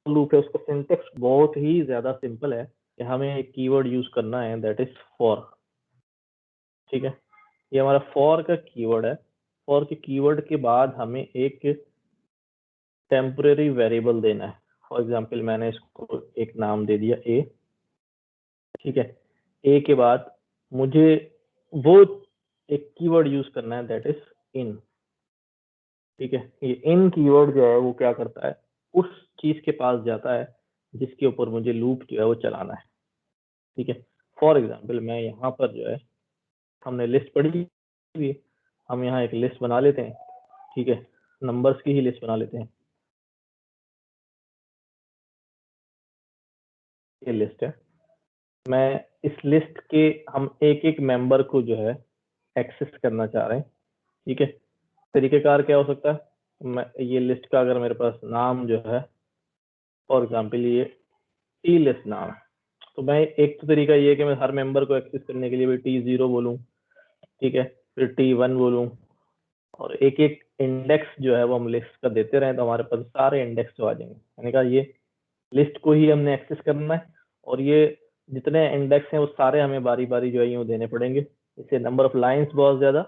Loop है उसका syntax बहुत ही ज्यादा सिंपल है कि हमें एक कीवर्ड यूज करना है, दैट इज फॉर। ठीक है, ये हमारा फॉर का कीवर्ड है। फॉर के कीवर्ड के बाद हमें एक टेम्परेरी वेरिएबल देना है। फॉर एग्जाम्पल मैंने इसको एक नाम दे दिया ए। ठीक है, ए के बाद मुझे वो एक कीवर्ड यूज करना है, दैट इज इन। ठीक है, ये इन कीवर्ड जो है वो क्या करता है, उस चीज के पास जाता है जिसके ऊपर मुझे लूप जो है वो चलाना है। ठीक है, फॉर एग्जाम्पल मैं यहाँ पर जो है, हमने लिस्ट पढ़ी हुई है, हम यहाँ एक लिस्ट बना लेते हैं। ठीक है, नंबर्स की ही लिस्ट बना लेते हैं। ये लिस्ट है, मैं इस लिस्ट के हम एक एक मेंबर को जो है एक्सेस करना चाह रहे हैं। ठीक है, तरीकेकार क्या हो सकता है, मैं ये लिस्ट का अगर मेरे पास नाम जो है फॉर एग्जाम्पल ये टी लिस्ट नाम है, तो मैं एक तो तरीका ये है कि मैं हर मेंबर को एक्सेस करने के लिए भी T0 बोलूँ। ठीक है, फिर T1 बोलूँ, और एक एक इंडेक्स जो है वो हम लिस्ट का देते रहे तो हमारे पास सारे इंडेक्स जो आ जाएंगे। मैंने कहा ये लिस्ट को ही हमने एक्सेस करना है, और ये जितने इंडेक्स हैं वो सारे हमें बारी बारी जो है यूँ देने पड़ेंगे। इससे नंबर ऑफ लाइंस बहुत ज्यादा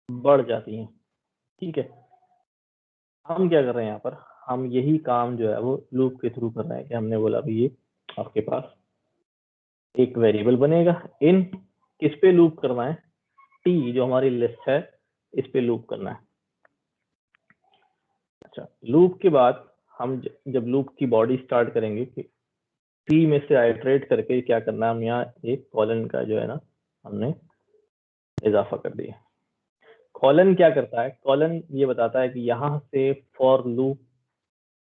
बढ़ जाती हैं। ठीक है, हम क्या कर रहे हैं यहाँ पर, हम यही काम जो है वो लूप के थ्रू कर रहे हैं कि हमने बोला भाई ये आपके पास एक वेरिएबल बनेगा इन, किस पे लूप करना है, टी जो हमारी लिस्ट है इस पे लूप करना है। अच्छा, लूप के बाद हम जब लूप की बॉडी स्टार्ट करेंगे कि टी में से आइटरेट करके क्या करना है, हम यहाँ एक कॉलन का जो है ना हमने इजाफा कर दिया। कॉलन क्या करता है, कॉलन ये बताता है कि यहाँ से फॉर लूप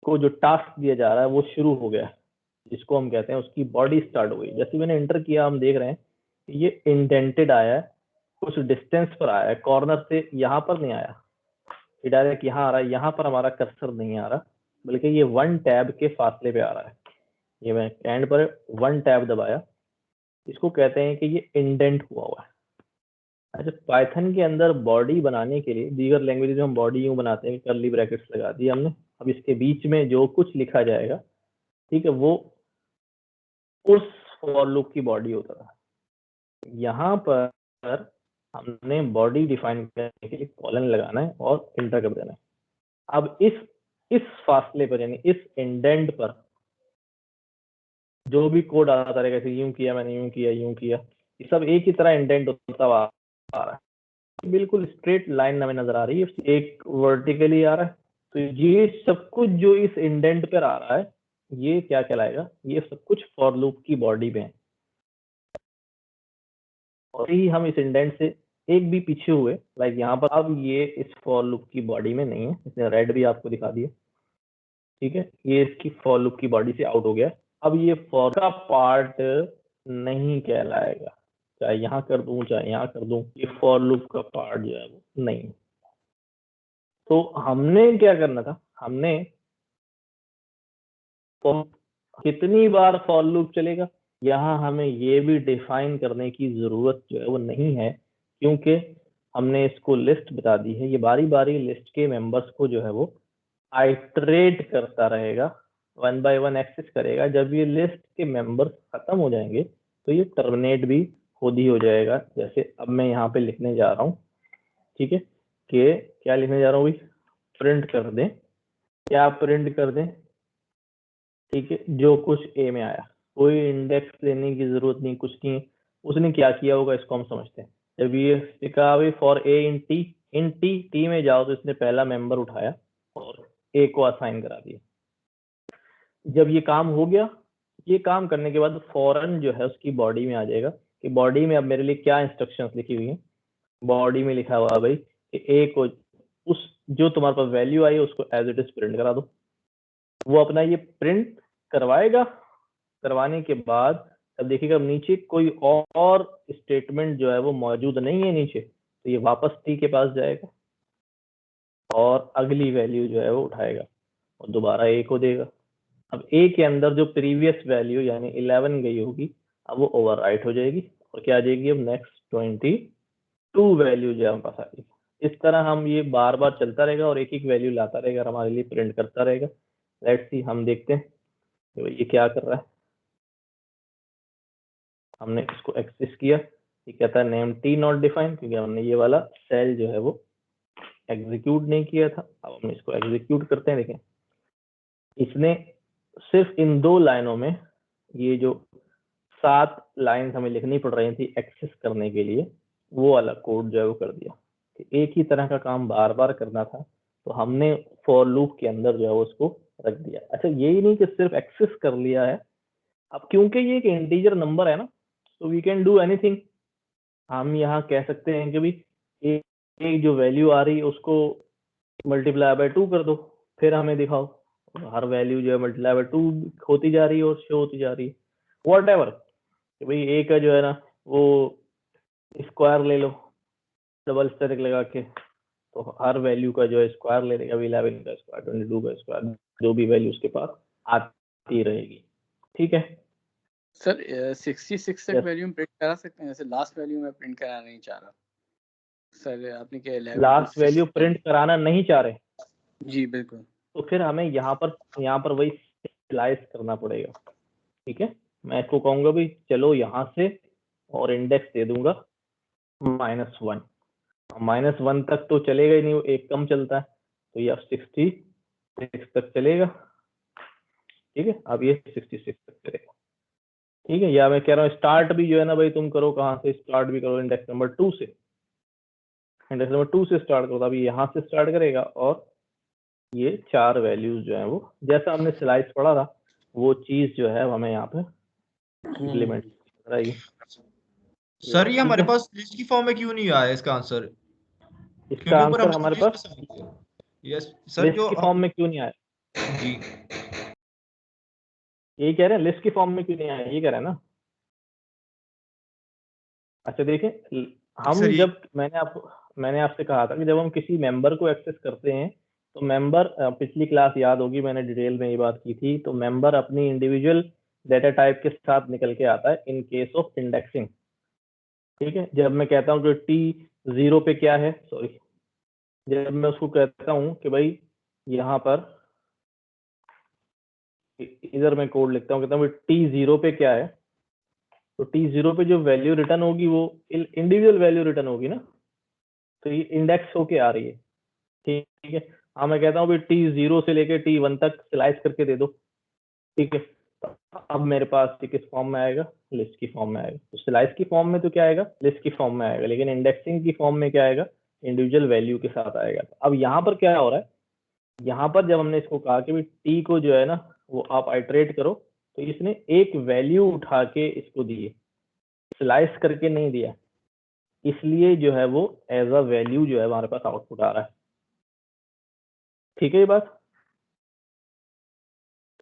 को जो टास्क दिया जा रहा है वो शुरू हो गया है, जिसको हम कहते हैं उसकी बॉडी स्टार्ट हो गई। जैसे मैंने एंटर किया हम देख रहे हैं कि ये इंडेंटेड आया है, कुछ डिस्टेंस पर आया है, कॉर्नर से यहाँ पर नहीं आया, ये डायरेक्ट यहाँ आ रहा है। यहाँ पर हमारा कर्सर नहीं आ रहा, बल्कि ये 1 टैब के फासले पे आ रहा है। ये मैं एंड पर 1 टैब दबाया, इसको कहते हैं कि ये इंडेंट हुआ हुआ है। अच्छा, पाइथन के अंदर बॉडी बनाने के लिए, दीगर लैंग्वेज में हम बॉडी यूं बनाते हैं, कर्ली ब्रैकेट्स लगा दी हमने, अब इसके बीच में जो कुछ लिखा जाएगा, ठीक है, वो उस फॉर लूप की बॉडी होता था। यहाँ पर हमने बॉडी डिफाइन करने के लिए कॉलन लगाना है और इंटर कर देना है। अब इस फासले पर यानी इस इंडेंट पर जो भी कोड आता रहेगा, जैसे यूं किया मैंने, यूं किया, यूं किया, ये सब एक ही तरह इंडेंट होता आ रहा है। बिल्कुल स्ट्रेट लाइन हमें नजर आ रही है, एक वर्टिकली आ रहा है। तो ये सब कुछ जो इस इंडेंट पर आ रहा है ये क्या कहलाएगा, ये सब कुछ फॉर लूप की बॉडी में है। और ही हम इस इंडेंट से एक भी पीछे हुए, लाइक यहाँ पर, अब ये इस फॉर लूप की बॉडी में नहीं है, इसने रेड भी आपको दिखा दिया। ठीक है, ये इसकी फॉर लूप की बॉडी से आउट हो गया। अब ये फॉर का पार्ट नहीं कहलाएगा, चाहे यहाँ कर दूं चाहे यहाँ कर दूं, ये फॉर लूप का पार्ट जो है वो नहीं। तो हमने क्या करना था, हमने कितनी बार फॉर लूप चलेगा यहाँ हमें ये भी डिफाइन करने की जरूरत जो है वो नहीं है, क्योंकि हमने इसको लिस्ट बता दी है। ये बारी बारी लिस्ट के मेंबर्स को जो है वो आइटरेट करता रहेगा, 1 बाय 1 एक्सेस करेगा। जब ये लिस्ट के मेंबर्स खत्म हो जाएंगे तो ये टर्मिनेट भी खुद ही हो जाएगा। जैसे अब मैं यहाँ पे लिखने जा रहा हूँ, ठीक है, कि क्या लिखने जा रहा हूँ भाई, प्रिंट कर दें, क्या प्रिंट कर दें, ठीक है, जो कुछ ए में आया, कोई इंडेक्स लेने की जरूरत नहीं, कुछ नहीं। उसने क्या किया होगा इसको हम समझते हैं। जब ये लिखा भाई फॉर ए इन टी में जाओ, तो इसने पहला मेंबर उठाया और ए को असाइन करा दिया। जब ये काम हो गया, ये काम करने के बाद फौरन जो है उसकी बॉडी में आ जाएगा कि बॉडी में अब मेरे लिए क्या इंस्ट्रक्शंस लिखी हुई हैं। बॉडी में लिखा हुआ भाई कि ए को उस जो तुम्हारे पास वैल्यू आई है उसको एज इट इज प्रिंट करा दो। वो अपना ये प्रिंट करवाएगा, करवाने के बाद अब देखिएगा नीचे कोई और स्टेटमेंट जो है वो मौजूद नहीं है नीचे, तो ये वापस टी के पास जाएगा और अगली वैल्यू जो है वो उठाएगा और दोबारा ए को देगा। अब ए के अंदर जो प्रीवियस वैल्यू यानी 11 गई होगी, अब वो ओवरराइट हो जाएगी और क्या आ जाएगी, अब नेक्स्ट 22 वैल्यू जो हमारे पास आ जाएगी। इस तरह हम ये बार बार चलता रहेगा और एक एक वैल्यू लाता रहेगा और हमारे लिए प्रिंट करता रहेगा। लेट्स सी, हम देखते हैं कि भाई ये क्या कर रहा है, हमने इसको एक्सेस किया, ये कहता है नेम टी नॉट डिफाइन, क्योंकि हमने ये वाला सेल जो है वो एग्जीक्यूट नहीं किया था। अब हम इसको एग्जीक्यूट करते हैं। देखें, इसने सिर्फ इन 2 लाइनों में ये जो 7 लाइन हमें लिखनी पड़ रही थी एक्सेस करने के लिए, वो वाला कोड जो है वो कर दिया। कि एक ही तरह का काम बार बार करना था, तो हमने फॉर लूप के अंदर जो है वो उसको रख दिया। अच्छा, यही नहीं कि सिर्फ एक्सेस कर लिया है, अब क्योंकि ये एक इंटीजर नंबर है ना, तो वी कैन डू एनीथिंग। हम यहाँ कह सकते हैं कि भाई एक जो वैल्यू आ रही है उसको मल्टीप्लाई बाय 2 कर दो, फिर हमें दिखाओ। हर वैल्यू जो है मल्टीप्लाई बाय 2 होती जा रही है और शो होती जा रही है, व्हाटएवर। कि भाई ए का जो है ना वो स्क्वायर ले लो डबल स्टेरिक लगा के, तो हर वैल्यू का जो है स्क्वायर ले लेगा, 11 का स्क्वायर, 22 का स्क्वायर, जो भी वैल्यू उसके पास आती रहेगी। ठीक है सर 66 तक वैल्यू में प्रिंट करा सकते हैं, जैसे लास्ट वैल्यू में प्रिंट कराना नहीं चाह रहा सर, आपने क्या 11 लास्ट वैल्यू प्रिंट कराना नहीं चाह रहे? जी बिल्कुल। तो फिर हमें यहाँ पर वही स्लाइस करना पड़ेगा। ठीक है, मैं इसको कहूंगा भाई चलो यहाँ से और इंडेक्स दे दूंगा -1। -1 तक तो चलेगा ही नहीं, वो एक कम चलता है, तो ये अब 66 तक चलेगा। ठीक है, अब ये 66 तक चलेगा। ठीक है, या मैं कह रहा हूँ स्टार्ट भी जो है ना भाई तुम करो कहाँ से, स्टार्ट भी करो इंडेक्स नंबर 2 से, इंडेक्स नंबर 2 से स्टार्ट करो, अभी यहाँ से स्टार्ट करेगा और ये 4 वैल्यूज जो है वो जैसा हमने स्लाइस पढ़ा था वो चीज जो है हमें यहाँ पे इम्प्लीमेंट कराएगी। सर ये हमारे पास लिस्ट की फॉर्म में क्यों नहीं आया इसका आंसर? इसका आंसर हमारे पास यस सर, लिस्ट जो की फॉर्म में क्यों नहीं आया? जी यही कह रहे हैं, लिस्ट की फॉर्म में क्यों नहीं आया, ये कह रहे हैं ना। अच्छा देखें, हम जब मैंने आपसे कहा था कि जब हम किसी मेंबर को एक्सेस करते हैं तो मेंबर, पिछली क्लास याद होगी मैंने डिटेल में ये बात की थी, तो मेंबर अपनी इंडिविजुअल डेटा टाइप के साथ निकल के आता है इन केस ऑफ इंडेक्सिंग। ठीक है, जब मैं कहता हूँ कि T0 पे क्या है, सॉरी, जब मैं उसको कहता हूँ कि भाई यहाँ पर, इधर मैं कोड लिखता हूँ, कहता हूँ T0 पे क्या है, तो T0 पे जो वैल्यू रिटर्न होगी वो इंडिविजुअल वैल्यू रिटर्न होगी ना, तो ये इंडेक्स होके आ रही है। ठीक है, हाँ मैं कहता हूँ T0 से लेके T1 तक स्लाइस करके दे दो। ठीक है, अब मेरे पास किस फॉर्म में आएगा, लिस्ट की फॉर्म में आएगा। तो स्लाइस की फॉर्म में तो क्या आएगा, लिस्ट की फॉर्म में आएगा, लेकिन इंडेक्सिंग की फॉर्म में क्या आएगा, इंडिविजुअल वैल्यू के साथ आएगा। अब यहाँ पर क्या हो रहा है, यहाँ पर जब हमने इसको कहा कि टी को जो है ना वो आप आइटरेट करो, तो इसने एक वैल्यू उठा के इसको दी है, स्लाइस करके नहीं दिया, इसलिए जो है वो एज अ वैल्यू जो है हमारे पास आउटपुट आ रहा है। ठीक है ये बात?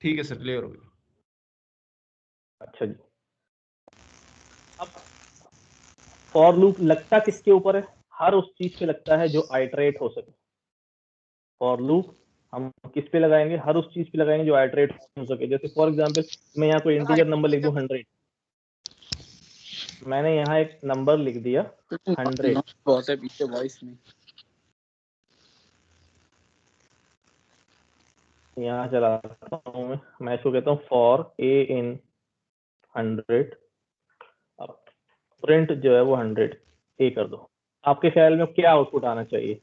ठीक है सर, क्लियर हो गया। अच्छा जी, अब फॉर लूप लगता किसके ऊपर है, हर उस चीज पे लगता है जो आइटरेट हो सके। फॉर लूप हम किस पे लगाएंगे, हर उस चीज पे लगाएंगे जो आइटरेट हो सके। जैसे फॉर एग्जांपल मैं यहाँ कोई इंटीजर नंबर लिख दूं 100, मैंने यहाँ एक नंबर लिख दिया 100, बहुत है पीछे वॉइस में, यहाँ चलाता हूँ मैं इसको कहता हूँ फॉर a in 100, अब प्रिंट जो है वो 100 a कर दो। आपके ख्याल में क्या आउटपुट आना चाहिए?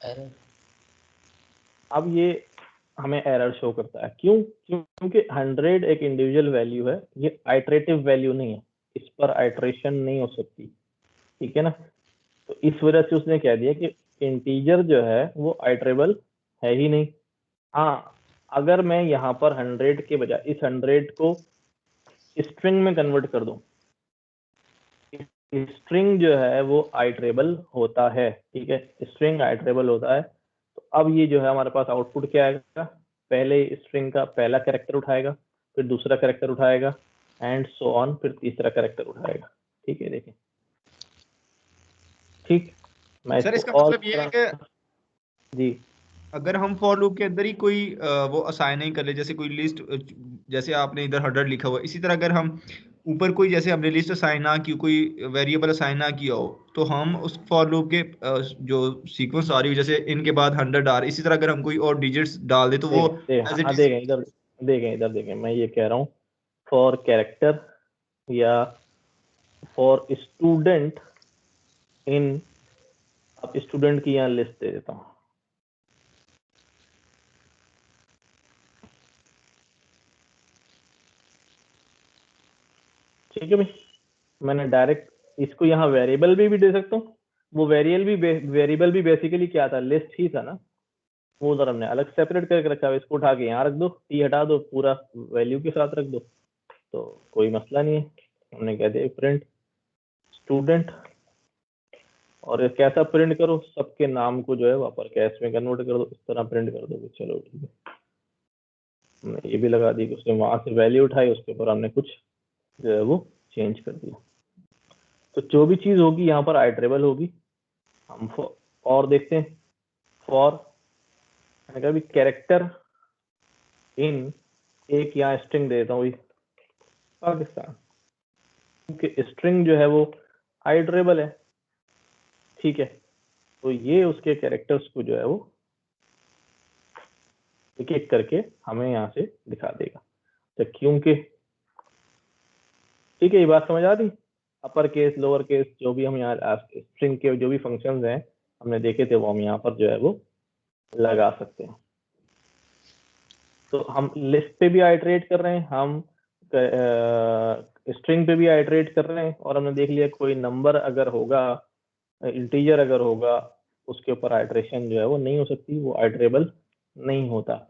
एरर। अब ये हमें एरर शो करता है, क्यों? क्योंकि 100 एक इंडिविजुअल वैल्यू है, ये आइटरेटिव वैल्यू नहीं है, इस पर आइटरेशन नहीं हो सकती। ठीक है ना, तो इस वजह से उसने कह दिया कि इंटीजर जो है वो आइटरेबल है ही नहीं। हाँ, अगर मैं यहाँ पर 100 के बजाय इस 100 को स्ट्रिंग में कन्वर्ट कर दूं, स्ट्रिंग जो है वो आइटरेबल होता है। ठीक है, स्ट्रिंग आइटरेबल होता है, तो अब ये जो है हमारे पास आउटपुट क्या आएगा, पहले स्ट्रिंग का पहला कैरेक्टर उठाएगा, फिर दूसरा कैरेक्टर उठाएगा, एंड सो ऑन, फिर तीसरा कैरेक्टर उठाएगा। ठीक है, देखिए, ठीक, मैं सर इसको इसका और मतलब ये है कि जी, अगर हम फॉर लूप के अंदर ही कोई वो असाइन नहीं कर ले, जैसे कोई लिस्ट, जैसे आपने इधर 100 लिखा हुआ, इसी तरह अगर हम ऊपर कोई जैसे हमने लिस्ट असाइन ना की, कोई वेरिएबल असाइन ना किया हो, तो हम उस फॉर लूप के जो सीक्वेंस आ रही हो, जैसे इनके बाद 100 आ रही, इसी तरह अगर हम कोई और डिजिट्स डाल दे तो वो एज इट इज। देखें इधर देखें, मैं ये कह रहा हूँ फॉर कैरेक्टर या फॉर स्टूडेंट इन, अब स्टूडेंट की यहाँ लिस्ट दे देता हूँ। ठीक है भाई, मैंने डायरेक्ट इसको यहाँ वेरिएबल भी दे सकता हूँ। वो वेरिएबल भी बेसिकली क्या था, लिस्ट ही था ना, वो उधर हमने अलग सेपरेट करके रखा है। इसको उठा के यहाँ रख दो, टी हटा दो, पूरा वैल्यू के साथ रख दो, तो कोई मसला नहीं है। हमने कह दिया प्रिंट स्टूडेंट, और कैसा प्रिंट करो, सबके नाम को जो है वापर कैश में कन्वर्ट कर दो, इस तरह प्रिंट कर दो। चलो ठीक है, हमने ये भी लगा दी कि उसने वहां से वैल्यू उठाई, उसके ऊपर हमने कुछ जो है वो चेंज कर दिया। तो जो भी चीज होगी यहाँ पर आइटरेबल होगी। हम और देखते हैं, फॉर मैंने कहा भी कैरेक्टर इन, एक यहाँ स्ट्रिंग दे देता हूँ पाकिस्तान, क्योंकि स्ट्रिंग जो है वो आइटरेबल है। ठीक है, तो ये उसके कैरेक्टर्स को जो है वो एक एक करके हमें यहाँ से दिखा देगा। तो क्योंकि ठीक है, ये बात समझ आ रही, अपर केस लोअर केस जो भी हम यहाँ स्ट्रिंग के जो भी फंक्शंस हैं हमने देखे थे, वो हम यहाँ पर जो है वो लगा सकते हैं। तो हम लिस्ट पे भी आइटरेट कर रहे हैं, हम स्ट्रिंग पे भी आइटरेट कर रहे हैं, और हमने देख लिया कोई नंबर अगर होगा, इंटीजर अगर होगा, उसके ऊपर आइटरेशन जो है वो नहीं हो सकती, वो आइटरेबल नहीं होता।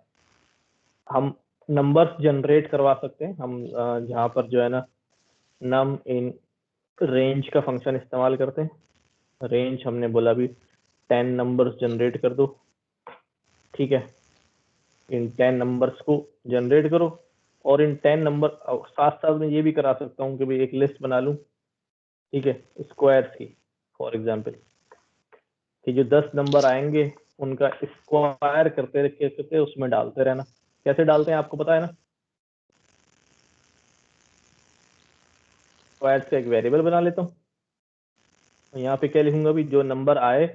हम नंबर्स जनरेट करवा सकते हैं, हम जहाँ पर जो है ना नम इन रेंज का फंक्शन इस्तेमाल करते हैं। रेंज हमने बोला भी 10 नंबर्स जनरेट कर दो। ठीक है, इन 10 नंबर्स को जनरेट करो, और इन 10 नंबर साथ साथ में ये भी करा सकता हूँ कि भाई एक लिस्ट बना लूँ, ठीक है, स्क्वायर्स की, फॉर एग्जांपल, कि जो 10 नंबर आएंगे उनका स्क्वायर करते करते उसमें डालते रहना। कैसे डालते हैं आपको पता है ना, स्क्वायर्स का एक वेरिएबल बना लेता हूँ, यहाँ पे क्या लिखूंगा भी जो नंबर आए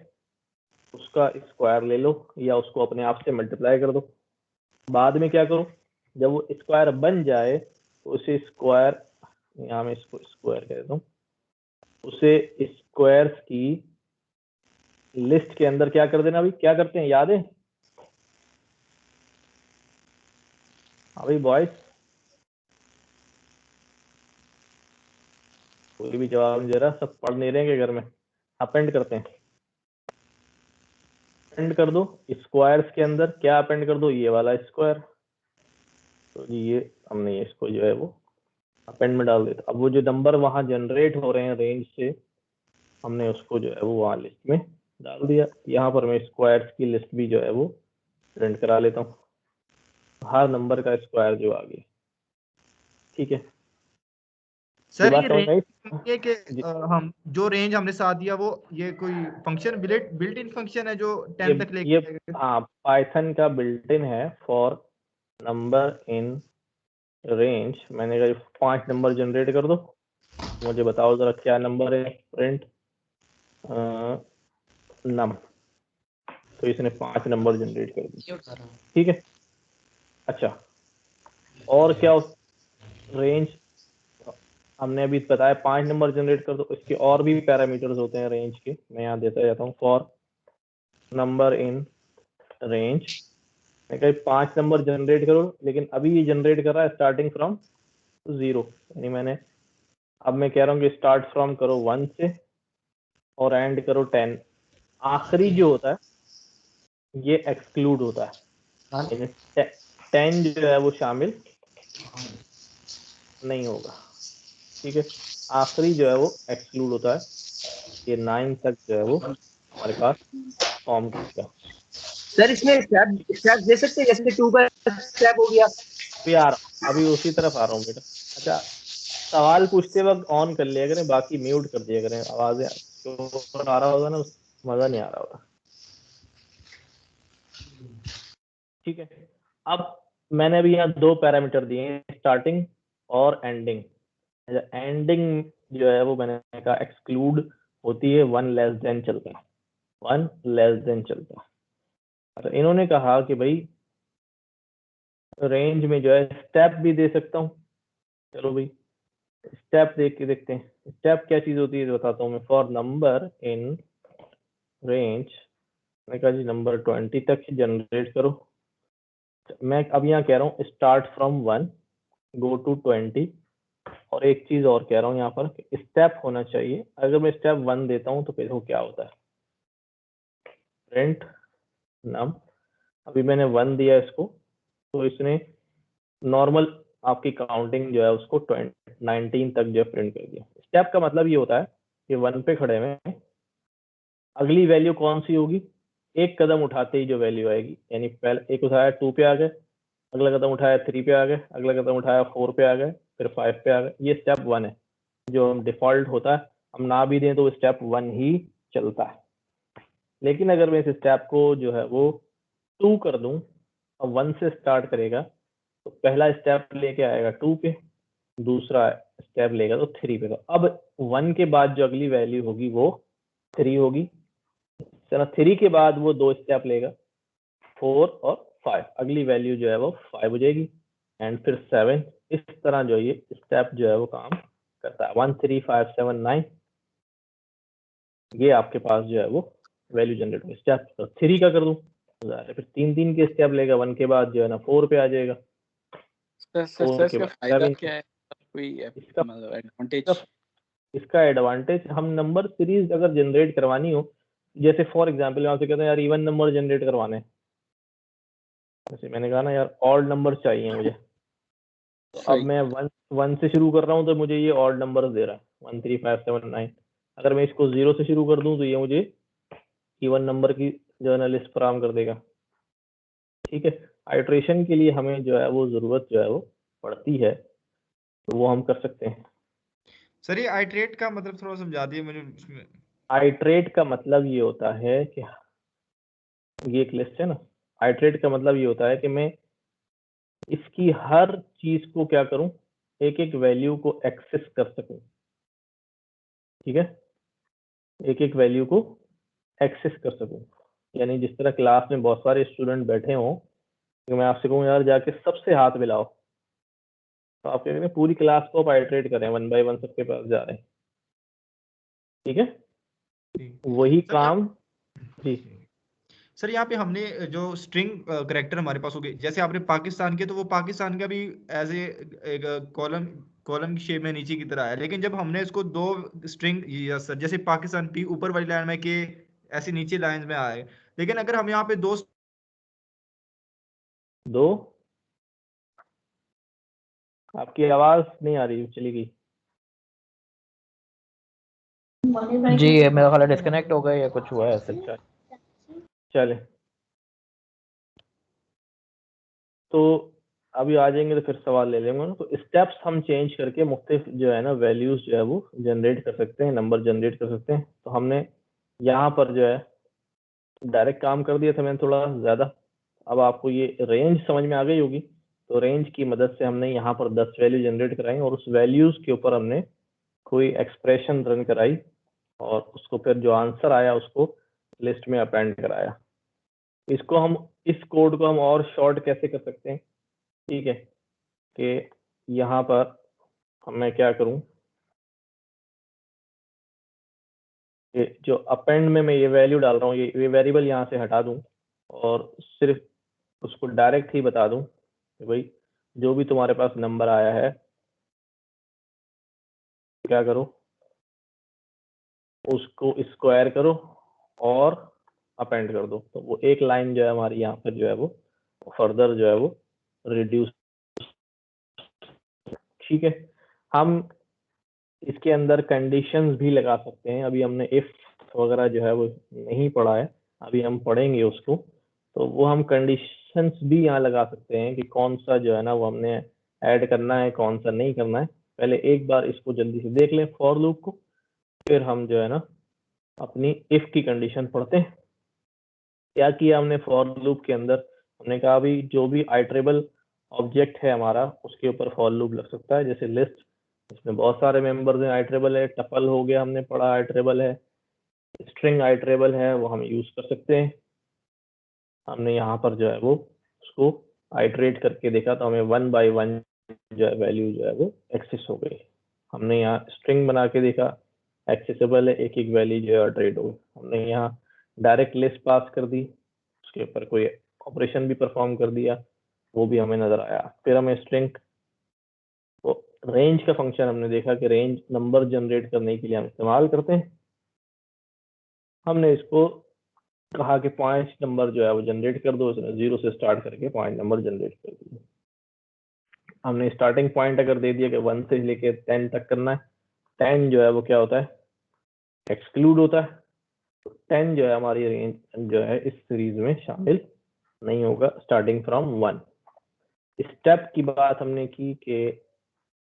उसका स्क्वायर ले लो, या उसको अपने आप से मल्टीप्लाई कर दो। बाद में क्या करो, जब वो स्क्वायर बन जाए तो उसे स्क्वायर, यहाँ मैं इसको स्क्वायर कह देता हूँ, उसे स्क्वायर्स की लिस्ट के अंदर क्या कर देना। अभी क्या करते हैं याद है? हाँ भाई बॉयज, कोई भी जवाब नहीं दे रहा, सब पढ़ नहीं रहेंगे घर में। अपेंड करते हैं, अपेंड कर दो स्क्वायर्स के अंदर, क्या अपेंड कर दो, ये वाला स्क्वायर। तो ये हमने इसको जो है वो अपेंड में डाल देता। अब वो जो नंबर वहां जनरेट हो रहे हैं रेंज से, हमने उसको जो है वो वहां लिस्ट में डाल दिया। यहाँ पर मैं स्क्वायर्स की लिस्ट भी जो है वो प्रिंट करा लेता हूँ, हर नंबर का स्क्वायर जो आ गया। ठीक है सर बात ये समझ आई? रेंज ये कि हम जो रेंज हमने साथ दिया वो ये कोई फंक्शन बिल्ट इन फंक्शन है जो 10 तक लेके जाएगा? हाँ, पाइथन का बिल्ट इन है फॉर नंबर इन रेंज। मैंने कहा 5 नंबर जनरेट कर दो, मुझे बताओ जरा क्या नंबर है, प्रिंट नम। तो इसने 5 नंबर जनरेट कर दिए। ठीक है, अच्छा और क्या रेंज हमने अभी बताया 5 नंबर जनरेट कर दो, इसके और भी पैरामीटर्स होते हैं रेंज के, मैं यहाँ देता जाता हूँ। फॉर नंबर इन रेंज, मैं कहीं 5 नंबर जनरेट करो, लेकिन अभी ये जनरेट कर रहा है स्टार्टिंग फ्रॉम 0, यानी मैंने अब मैं कह रहा हूँ कि स्टार्ट फ्रॉम करो 1 से और एंड करो 10। आखिरी जो होता है ये एक्सक्लूड होता है, यानी 10 जो है वो शामिल नहीं होगा। ठीक है, आखिरी जो है वो एक्सक्लूड होता है, ये 9 तक जो है वो हमारे पास फॉर्म करेगा। सर इसमें स्टेप दे सकते हैं, जैसे 2 का स्टेप हो गया। अभी उसी तरफ आ रहा हूँ बेटा। अच्छा, सवाल पूछते वक्त ऑन कर लिया करें, बाकी म्यूट कर दिया करें, आवाजें शोर आ रहा होगा ना, मजा नहीं आ रहा होगा। ठीक है, अब मैंने अभी यहाँ 2 पैरामीटर दिए हैं, स्टार्टिंग और एंडिंग। एंडिंग जो है वो मैंने कहा एक्सक्लूड होती है, 1 लेस देन चलता है, 1 लेस देन चलता है। तो इन्होंने कहा कि भाई रेंज में जो है स्टेप भी दे सकता हूँ। चलो भाई स्टेप देख के देखते हैं, स्टेप क्या चीज होती है बताता हूँ मैं। फॉर नंबर इन रेंज, मैंने कहा जी नंबर 20 तक ही जनरेट करो। मैं अब यहाँ कह रहा हूँ स्टार्ट फ्रॉम 1 गो टू 20, और एक चीज और कह रहा हूँ यहाँ पर स्टेप होना चाहिए। अगर मैं स्टेप 1 देता हूँ तो देखो क्या होता है, प्रिंट नम। अभी मैंने 1 दिया इसको, तो इसने नॉर्मल आपकी काउंटिंग जो है उसको 19 तक जो है प्रिंट कर दिया। स्टेप का मतलब ये होता है कि 1 पे खड़े में अगली वैल्यू कौन सी होगी, एक कदम उठाते ही जो वैल्यू आएगी। यानी पहले एक उठाया 2 पे आ गए, अगला कदम उठाया 3 पे आ गए, अगला कदम उठाया 4 पे आ गए, फिर 5 पे आ गए। ये स्टेप 1 है जो डिफॉल्ट होता है। हम ना भी दें तो स्टेप 1 ही चलता है। लेकिन अगर मैं इस स्टेप को जो है वो 2 कर दूं, अब 1 से स्टार्ट करेगा तो पहला स्टेप लेके आएगा 2 पे, दूसरा स्टेप लेगा तो 3 पे। तो अब 1 के बाद जो अगली वैल्यू होगी वो 3 होगी। चलो 3 के बाद वो 2 स्टेप लेगा, 4 और 5, अगली वैल्यू जो है वो 5 हो जाएगी, एंड फिर 7। इस तरह जो ये स्टेप जो है वो काम करता है। 1 3 5 7 9, ये आपके पास जो है वो वैल्यू जनरेट होगी। स्टेप 3 का कर दूं फिर 3 के स्टेप लेगा, 1 के बाद जो है ना 4 पे आ जाएगा, सर 4 के इसका बाद फायदा 7। क्या है, कोई इसका मतलब एडवांटेज? इसका एडवांटेज, हम नंबर सीरीज अगर जनरेट करवानी हो, जैसे फॉर एग्जांपल यहाँ से कहते हैं यार इवन नंबर जनरेट करवाने, जैसे मैंने कहा ना यार ऑड नंबर चाहिए मुझे, तो अब मैं 1 से शुरू कर रहा हूँ तो मुझे ये ऑड नंबर दे रहा है 1 3 5 7 9। अगर मैं इसको 0 से शुरू कर दूं तो ये मुझे इवन नंबर की जो है ना लिस्ट फराहम कर देगा। ठीक है, आइट्रेशन के लिए हमें जो है वो जरूरत जो है वो पड़ती है, तो वो हम कर सकते हैं। सर ये आइट्रेट का मतलब थोड़ा समझा दिए मुझे उसमें। आइट्रेट का मतलब ये होता है कि ये एक लिस्ट है ना, आइट्रेट का मतलब ये होता है कि मैं इसकी हर चीज को क्या करूं, एक एक वैल्यू को एक्सेस कर सकूं। ठीक है, एक एक वैल्यू को एक्सेस कर सकूं। यानी जिस तरह क्लास में बहुत सारे स्टूडेंट बैठे हों, तो मैं आपसे कहूँ यार जाके सबसे हाथ मिलाओ, तो आप कहेंगे पूरी क्लास को आप आइट्रेट करें, 1 बाय 1 सबके पास जा रहे हैं। ठीक है, वही सर काम जी। सर यहाँ पे हमने जो स्ट्रिंग करेक्टर हमारे पास हो गए, जैसे आपने पाकिस्तान के, तो वो पाकिस्तान का भी एज ए एक कॉलम की शेप में नीचे की तरह है। लेकिन जब हमने इसको 2 स्ट्रिंग, सर जैसे पाकिस्तान पी ऊपर वाली लाइन में के ऐसे नीचे लाइन में आए, लेकिन अगर हम यहाँ पे दो आपकी आवाज नहीं आ रही, चली गई जी। मेरा ख्याल डिस्कनेक्ट हो गया या कुछ हुआ है ऐसे। चले, तो अभी आ जाएंगे तो फिर सवाल ले लेंगे ना। तो स्टेप्स हम चेंज करके मुख्तलिफ जो है ना वैल्यूज जो है वो जनरेट कर सकते हैं, नंबर जनरेट कर सकते हैं। तो हमने यहाँ पर जो है डायरेक्ट काम कर दिया था मैंने थोड़ा ज्यादा। अब आपको ये रेंज समझ में आ गई होगी, तो रेंज की मदद से हमने यहाँ पर 10 वैल्यू जनरेट कराई और उस वैल्यूज के ऊपर हमने कोई एक्सप्रेशन रन कराई और उसको फिर जो आंसर आया उसको लिस्ट में अपेंड कराया। इसको हम, इस कोड को हम और शॉर्ट कैसे कर सकते हैं, ठीक है, कि यहाँ पर मैं क्या करूं, कि जो अपेंड में मैं ये वैल्यू डाल रहा हूँ, ये वेरिएबल यहाँ से हटा दूं और सिर्फ उसको डायरेक्ट ही बता दूं कि भाई जो भी तुम्हारे पास नंबर आया है क्या करो, उसको स्क्वायर करो और अपेंड कर दो। तो वो एक लाइन जो है हमारी यहाँ पर जो है वो फर्दर जो है वो रिड्यूस। ठीक है, हम इसके अंदर कंडीशंस भी लगा सकते हैं। अभी हमने इफ वगैरह जो है वो नहीं पढ़ा है, अभी हम पढ़ेंगे उसको। तो वो हम कंडीशंस भी यहाँ लगा सकते हैं कि कौन सा जो है ना वो हमने ऐड करना है, कौन सा नहीं करना है। पहले एक बार इसको जल्दी से देख लें फॉर लूप को, फिर हम जो है ना अपनी इफ की कंडीशन पढ़ते हैं। क्या किया हमने फॉर लूप के अंदर, हमने कहा भी जो भी आइटरेबल ऑब्जेक्ट है हमारा उसके ऊपर फॉर लूप लग सकता है। जैसे लिस्ट इसमें बहुत सारे मेंबर्स हैं, आइट्रेबल है, टपल हो गया हमने पढ़ा, आइट्रेबल है, स्ट्रिंग आइट्रेबल है, वो हम यूज कर सकते हैं। हमने यहाँ पर जो है वो उसको आइट्रेट करके देखा तो हमें 1 by 1 जो है वैल्यू जो है वो एक्सेस हो गई। हमने यहाँ स्ट्रिंग बना के देखा, एक्सेसिबल है, एक एक वैल्यू जो है आइट्रेट हो गई। हमने यहाँ डायरेक्ट लिस्ट पास कर दी, उसके ऊपर कोई ऑपरेशन भी परफॉर्म कर दिया, वो भी हमें नजर आया। फिर हमें स्ट्रिंग रेंज का फंक्शन हमने देखा कि रेंज नंबर जनरेट करने के लिए हम इस्तेमाल करते हैं। हमने इसको कहा कि पॉइंट नंबर जो है वो जनरेट कर दो, उसने 0 से स्टार्ट करके पॉइंट नंबर जनरेट कर दिया। हमने स्टार्टिंग पॉइंट अगर दे दिया कि 1 से लेके 10 तक करना है, 10 जो है वो क्या होता है, एक्सक्लूड होता है। 10 जो है हमारी रेंज जो है इस सीरीज में शामिल नहीं होगा, स्टार्टिंग फ्रॉम 1। स्टेप की बात हमने की कि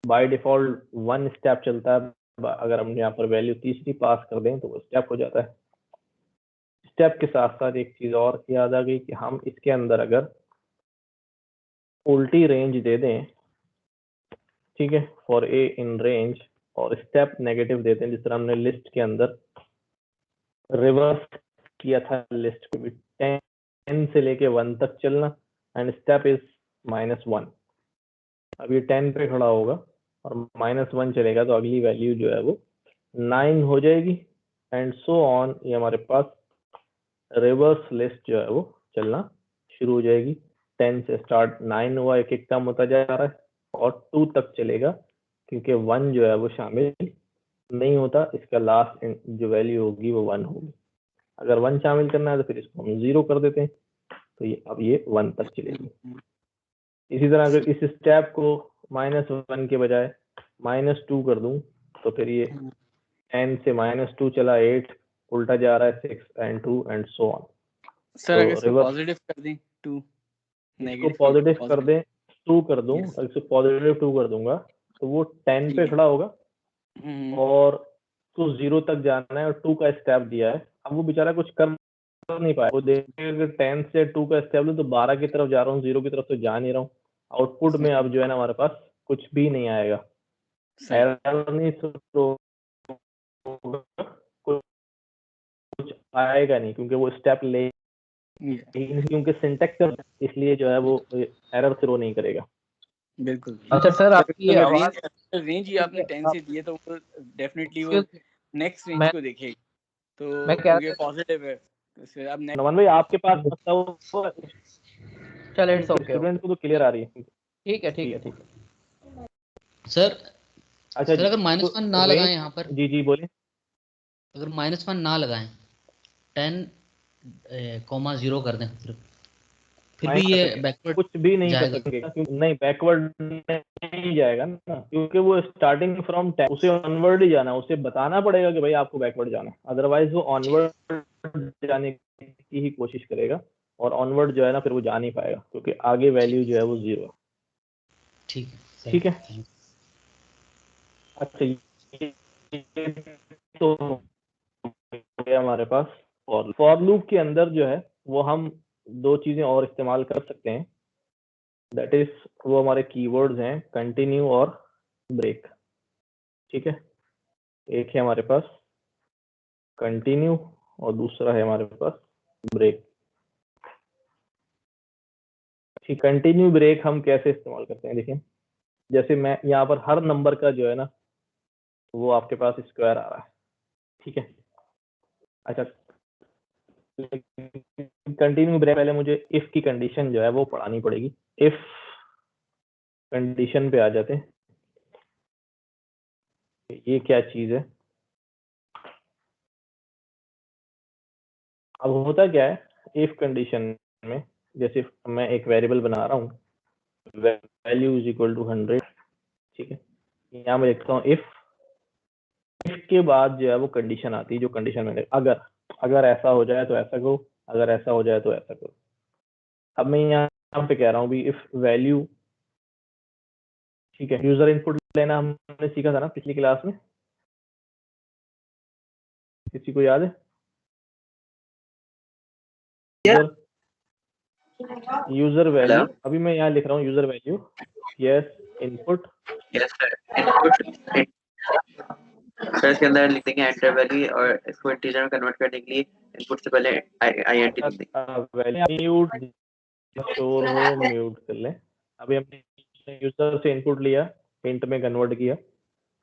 बाय डिफॉल्ट 1 स्टेप चलता है, अगर हम यहाँ पर वैल्यू तीसरी पास कर दें तो वो स्टेप हो जाता है। स्टेप के साथ साथ एक चीज और याद आ गई कि हम इसके अंदर अगर उल्टी रेंज दे दें, ठीक है, फॉर ए इन रेंज, और स्टेप नेगेटिव देते हैं, जिस तरह हमने लिस्ट के अंदर रिवर्स किया था, लिस्ट को भी 10 से लेके 1 तक चलना, एंड स्टेप इज -1। अब ये 10 पे खड़ा होगा और -1 चलेगा तो अगली वैल्यू जो है वो 9 हो जाएगी, एंड सो ऑन। ये हमारे पास रिवर्स लिस्ट जो है वो चलना शुरू हो जाएगी। 10 से स्टार्ट 9 हुआ, एक एक कम होता जा रहा है, और 2 तक चलेगा क्योंकि 1 जो है वो शामिल नहीं होता, इसका लास्ट जो वैल्यू होगी वो 1 होगी। अगर 1 शामिल करना है तो फिर इसको हम 0 कर देते हैं, तो ये अब ये 1 तक चलेगी। इसी तरह अगर इस स्टेप को -1 के बजाय -2 कर दूं तो फिर ये 10 से -2 चला 8, उल्टा जा रहा है 6 and 2 and so on। Sir तो अगर इसको रिवर्स पॉजिटिव कर दें 2, इसको नेगेटिव पॉजिटिव कर दें 2 कर दूं, Yes. और इसको पॉजिटिव 2 कर दूंगा तो वो 10 ठीक पे है। खड़ा होगा, हम्म, और तो 0 तक जाना है और 2 का स्टेप दिया है। अब वो बेचारा कुछ कर नहीं पाया, वो देखेगा कि 10 से 2 का स्टेप लो तो 12 की तरफ जा रहा हूँ, 0 की तरफ तो जा नहीं रहा हूँ। आउटपुट में अब जो है ना हमारे पास कुछ भी नहीं आएगा, सही एरर नहीं शुरू होगा, कुछ आएगा नहीं, क्योंकि वो स्टेप ले ये, क्योंकि सिंटैक्स, इसलिए जो है वो एरर थ्रो नहीं करेगा। बिल्कुल। अच्छा सर, आपकी तो आवाज रेंज ही आपने 10 से दी है तो वो डेफिनेटली वो नेक्स्ट रेंज मैं को देखेगी, तो मैं कह क्योंकि रहा था, पॉजिटिव है तो फिर अब नमन भाई आपके पास मतलब चल इट्स ओके, स्टूडेंट को तो क्लियर आ रही है। ठीक है ठीक है ठीक है। सर अच्छा सर अगर -1 ना रेंज, लगाएं यहाँ पर, जी जी बोलिए। अगर -1 ना लगाएं 10,0 कर दें, फिर भी ये बैकवर्ड कुछ भी नहीं कर जाएगा। सकेगा, क्योंकि नहीं बैकवर्ड नहीं जाएगा ना, क्योंकि वो स्टार्टिंग फ्रॉम 10 उसे ऑनवर्ड ही जाना, उसे बताना पड़ेगा कि भाई आपको बैकवर्ड जाना है, अदरवाइज वो ऑनवर्ड जाने की ही कोशिश करेगा, और ऑनवर्ड जो है ना फिर वो जा नहीं पाएगा, क्योंकि आगे वैल्यू जो है वो 0 है। ठीक है, ठीक है, अच्छा ये तो हो गया हमारे पास। और फॉर लूप के अंदर जो है वो हम 2 चीजें और इस्तेमाल कर सकते हैं, दैट इज वो हमारे कीवर्ड्स हैं कंटिन्यू और ब्रेक। ठीक है, एक है हमारे पास कंटिन्यू और दूसरा है हमारे पास ब्रेक। ठीक, कंटिन्यू ब्रेक हम कैसे इस्तेमाल करते हैं, देखिए जैसे मैं यहाँ पर हर नंबर का जो है ना वो आपके पास स्क्वायर आ रहा है, ठीक है। अच्छा, कंटिन्यू ब्रेक पहले मुझे इफ की कंडीशन जो है वो पढ़ानी पड़ेगी। इफ कंडीशन पे आ जाते हैं, ये क्या चीज है। अब होता क्या है इफ कंडीशन में, जैसे मैं एक वेरिएबल बना रहा हूँ, वैल्यू इज इक्वल टू 100, ठीक है। यहाँ मैं लिखता हूँ इफ के बाद जो है वो कंडीशन आती है, जो कंडीशन मैंने अगर ऐसा हो जाए तो ऐसा करो, अगर ऐसा हो जाए तो ऐसा करो। अब मैं यहाँ पे कह रहा हूँ भी इफ वैल्यू, ठीक है, यूजर इनपुट लेना हमने सीखा था ना पिछली क्लास में, किसी को याद है? यूजर वैल्यू, अभी मैं यहाँ लिख रहा हूँ user value, yes input yes sir, input sir इसके अंदर लिख देंगे एंटर वैल्यू और इसको इंटीजर में कन्वर्ट करने के लिए इनपुट से पहले आईएनटी लिख देंगे। म्यूट स्टोर हो म्यूट कर लें। अभी हमने यूजर से इनपुट लिया, इंट में कन्वर्ट किया।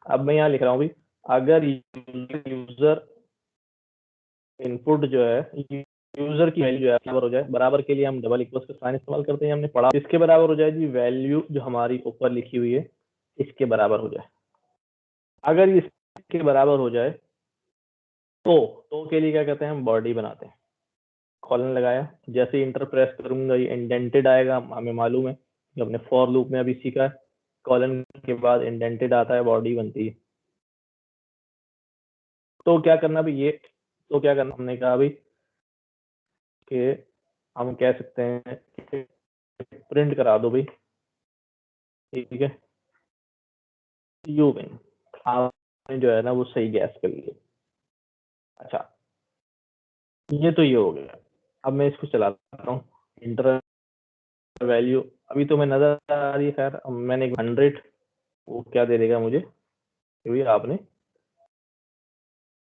अब मैं यहाँ लिख रहा हूँ भी, अगर यूजर इनपुट जो है यूजर की वैल्यू जो है बराबर हो जाए, बराबर के लिए हम डबल इक्वल्स का साइन इस्तेमाल करते हैं, हमने पढ़ा। इसके बराबर हो जाए जी वैल्यू जो हमारी ऊपर लिखी हुई है इसके बराबर हो जाए। अगर इसके बराबर हो जाए तो के लिए क्या कहते हैं, हम बॉडी बनाते हैं। कॉलन लगाया, जैसे इंटर प्रेस करूंगा ये इंडेंटेड आएगा, हमें मालूम है कि हमने फॉर लूप में अभी सीखा है, कॉलन के बाद इंडेंटेड आता है, बॉडी बनती है। तो क्या करना भी ये, तो क्या करना, हमने कहा अभी कि हम कह सकते हैं कि प्रिंट करा दो भाई, ठीक है, यू विन। आपने जो है ना वो सही गैस कर लिया। अच्छा, ये तो ये हो गया। अब मैं इसको चलाता हूँ, इंटर वैल्यू अभी तो मैं नजर आ रही है। खैर मैंने 100, वो क्या दे देगा मुझे कि आपने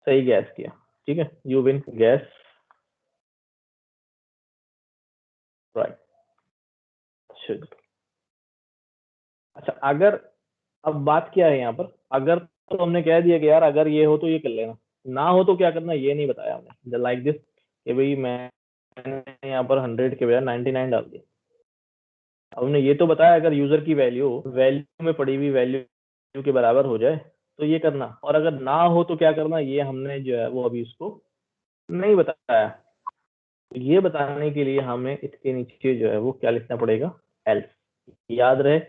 सही गैस किया, ठीक है, यू विन गैस राइट। अच्छा, अगर अब बात क्या है यहाँ पर, अगर तो हमने कह दिया कि यार अगर ये हो तो ये कर लेना, ना हो तो क्या करना ये नहीं बताया हमने। लाइक दिस कि भाई मैंने यहाँ पर 100 के बजाय 99 डाल दिया। हमने ये तो बताया अगर यूजर की वैल्यू में पड़ी हुई वैल्यू के बराबर हो जाए तो ये करना, और अगर ना हो तो क्या करना, ये हमने जो है वो अभी उसको नहीं बताया। ये बताने के लिए हमें इसके नीचे जो है वो क्या लिखना पड़ेगा, एल्स। याद रहे,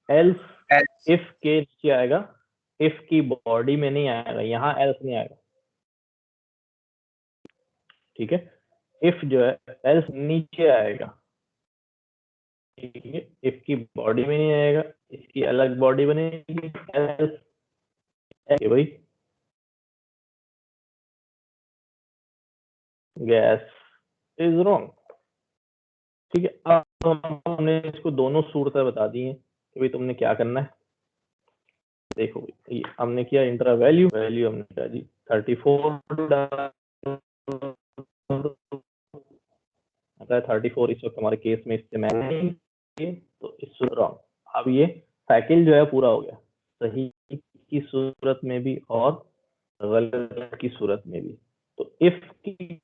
एल्स इफ के नीचे आएगा, इफ की बॉडी में नहीं आएगा, यहाँ एल्स नहीं आएगा, ठीक है। इफ जो है एल्स नीचे आएगा, ठीक है, इफ की बॉडी में नहीं आएगा, इसकी अलग बॉडी बनेगी एल्स भाई गैस इज रॉन्ग, ठीक है। अब हमने इसको दोनों सूरतें बता दी हैं कि भाई तुमने क्या करना है। देखो ये हमने किया इंटर वैल्यू हमने किया जी 34 34 इस वक्त हमारे केस में इस्तेमाल नहीं किए तो इस रॉन्ग। अब ये साइकिल जो है पूरा हो गया, सही की सूरत में भी और गलत की सूरत में भी। तो इफ की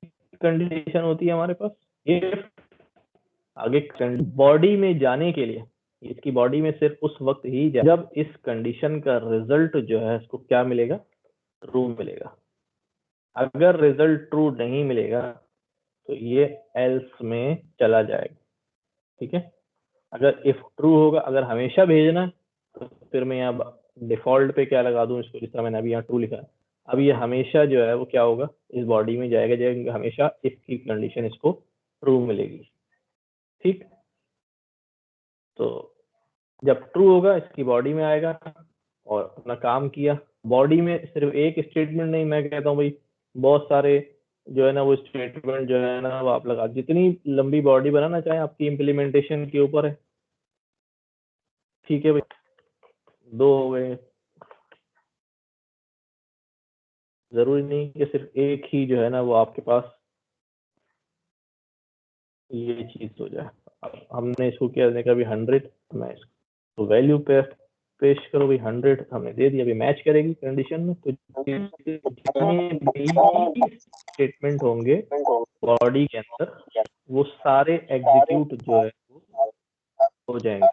कंडीशन होती है हमारे पास, इफ आगे बॉडी में जाने के लिए, इसकी बॉडी में सिर्फ उस वक्त ही जब इस कंडीशन का रिजल्ट जो है इसको क्या मिलेगा, ट्रू मिलेगा। अगर रिजल्ट ट्रू नहीं मिलेगा तो ये एल्स में चला जाएगा, ठीक है। अगर इफ ट्रू होगा, अगर हमेशा भेजना तो फिर मैं यहाँ डिफॉल्ट पे क्या लगा दूं इसको, जिस तरह मैंने अभी यहाँ ट्रू लिखा है। अब ये हमेशा जो है वो क्या होगा, इस बॉडी में जाएगा, हमेशा इफ की कंडीशन इसको ट्रू मिलेगी, ठीक। तो जब ट्रू होगा इसकी बॉडी में आएगा और अपना काम किया। बॉडी में सिर्फ एक स्टेटमेंट नहीं, मैं कहता हूँ भाई बहुत सारे जो है ना वो स्टेटमेंट जो है ना वो आप लगा, जितनी लंबी बॉडी बनाना चाहें आपकी इम्प्लीमेंटेशन के ऊपर है, ठीक है भाई। 2 हो गए, जरूरी नहीं कि सिर्फ एक ही जो है ना वो आपके पास ये चीज हो जाए। अब हमने इसको क्या देखा अभी 100, मैं इसको वैल्यू पे पेश करो भाई 100 हमने दे दिया, अभी मैच करेगी कंडीशन में। तो जितने भी स्टेटमेंट होंगे बॉडी के अंदर वो सारे एग्जीक्यूट जो है हो जाएंगे,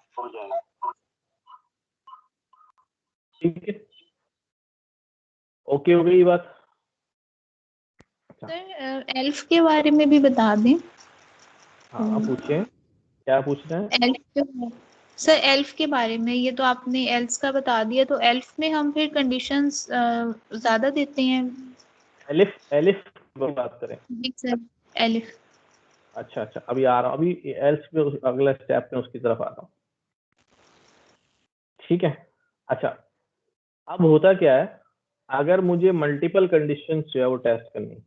ठीक है। ओके हो गई बात। सर एल्फ के बारे में भी बता दें। हाँ पूछें, क्या पूछना है सर एल्फ के बारे में, ये तो आपने एल्स का बता दिया, तो एल्फ में हम फिर कंडीशंस ज्यादा देते हैं। एलिफ बात करें जी सर, एलिफ। अच्छा अभी आ रहा हूँ, अभी एल्स पे अगला स्टेप में उसकी तरफ आ रहा हूँ, ठीक है। अच्छा अब होता क्या है, अगर मुझे मल्टीपल कंडीशंस जो है वो टेस्ट करनी,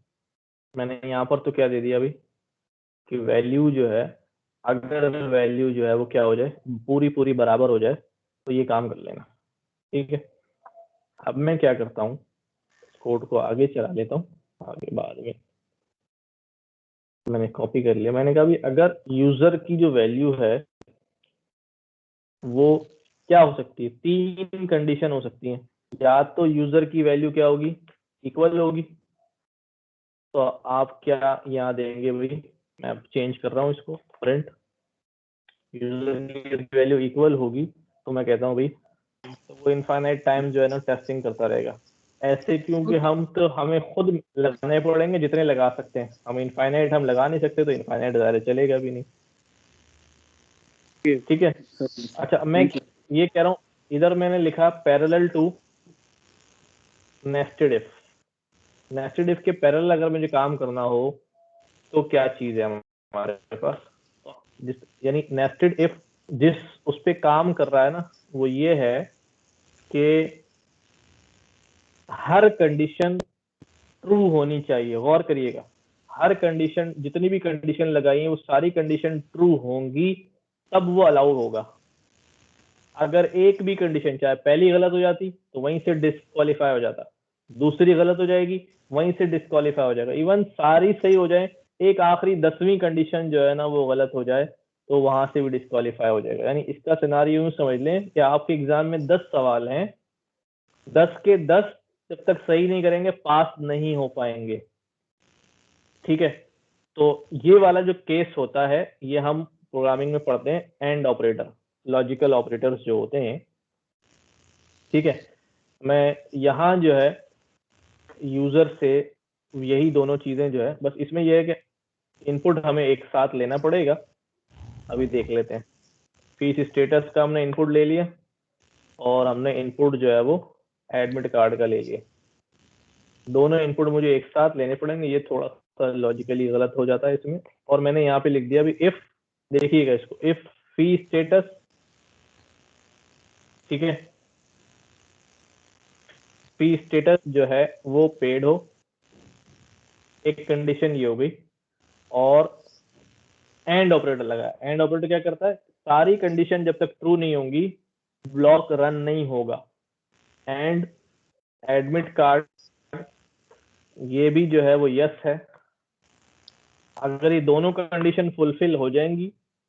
मैंने यहाँ पर तो क्या दे दिया अभी कि वैल्यू जो है, अगर वैल्यू जो है वो क्या हो जाए, पूरी बराबर हो जाए, तो ये काम कर लेना, ठीक है। अब मैं क्या करता हूँ, कोड को आगे चला लेता हूँ, आगे बाद में मैंने कॉपी कर लिया। मैंने कहा भी अगर यूजर की जो वैल्यू है वो क्या हो सकती है, 3 कंडीशन हो सकती हैं। या तो यूजर की वैल्यू क्या होगी, इक्वल होगी, तो आप क्या यहाँ देंगे भाई, मैं अब चेंज कर रहा हूँ इसको, प्रिंट यूजर की वैल्यू इक्वल होगी, तो मैं कहता हूँ भाई तो वो इनफाइनाइट टाइम जो है ना टेस्टिंग करता रहेगा। ऐसे क्योंकि हमें खुद लगाने पड़ेंगे जितने लगा सकते हैं, हम इनफाइनाइट हम लगा नहीं सकते, तो इनफाइनाइट ज़्यादा चलेगा भी नहीं, ठीक है। अच्छा, मैं ये कह रहा हूँ, इधर मैंने लिखा parallel to nested if. Nested if के पैरेलल अगर मुझे काम करना हो तो क्या चीज है हमारे पास, यानी नेस्टेड इफ जिस उस पे काम कर रहा है ना, वो ये है कि हर कंडीशन ट्रू होनी चाहिए। गौर करिएगा, हर कंडीशन, जितनी भी कंडीशन लगाई है वो सारी कंडीशन ट्रू होंगी, तब वो अलाउ होगा। अगर एक भी कंडीशन, चाहे पहली गलत हो जाती तो वहीं से डिस्क्वालीफाई हो जाता, दूसरी गलत हो जाएगी वहीं से डिस्क्वालीफाई हो जाएगा, इवन सारी सही हो जाए, एक आखिरी 10वीं कंडीशन जो है ना वो गलत हो जाए तो वहां से भी डिस्क्वालीफाई हो जाएगा। यानी इसका सिनारियो यूं समझ लें कि आपके एग्जाम में 10 सवाल हैं, 10 के 10 जब तक सही नहीं करेंगे पास नहीं हो पाएंगे, ठीक है। तो ये वाला जो केस होता है ये हम प्रोग्रामिंग में पढ़ते हैं एंड ऑपरेटर, लॉजिकल ऑपरेटर्स जो होते हैं, ठीक है। मैं यहाँ जो है यूजर से यही दोनों चीजें जो है, बस इसमें यह है कि इनपुट हमें एक साथ लेना पड़ेगा। अभी देख लेते हैं, फीस स्टेटस का हमने इनपुट ले लिया और हमने इनपुट जो है वो एडमिट कार्ड का ले लिया। दोनों इनपुट मुझे एक साथ लेने पड़ेंगे, ये थोड़ा सा लॉजिकली गलत हो जाता है इसमें। और मैंने यहाँ पे लिख दिया भी इफ, देखिएगा इसको, इफ फी स्टेटस, ठीक है, फी स्टेटस जो है वो पेड हो, एक कंडीशन ये हो गई। और एंड ऑपरेटर लगा, एंड ऑपरेटर क्या करता है, सारी कंडीशन जब तक ट्रू नहीं होंगी ब्लॉक रन नहीं होगा। एंड एडमिट कार्ड ये भी जो है वो यस है। अगर ये दोनों कंडीशन फुलफिल हो जाएंगी,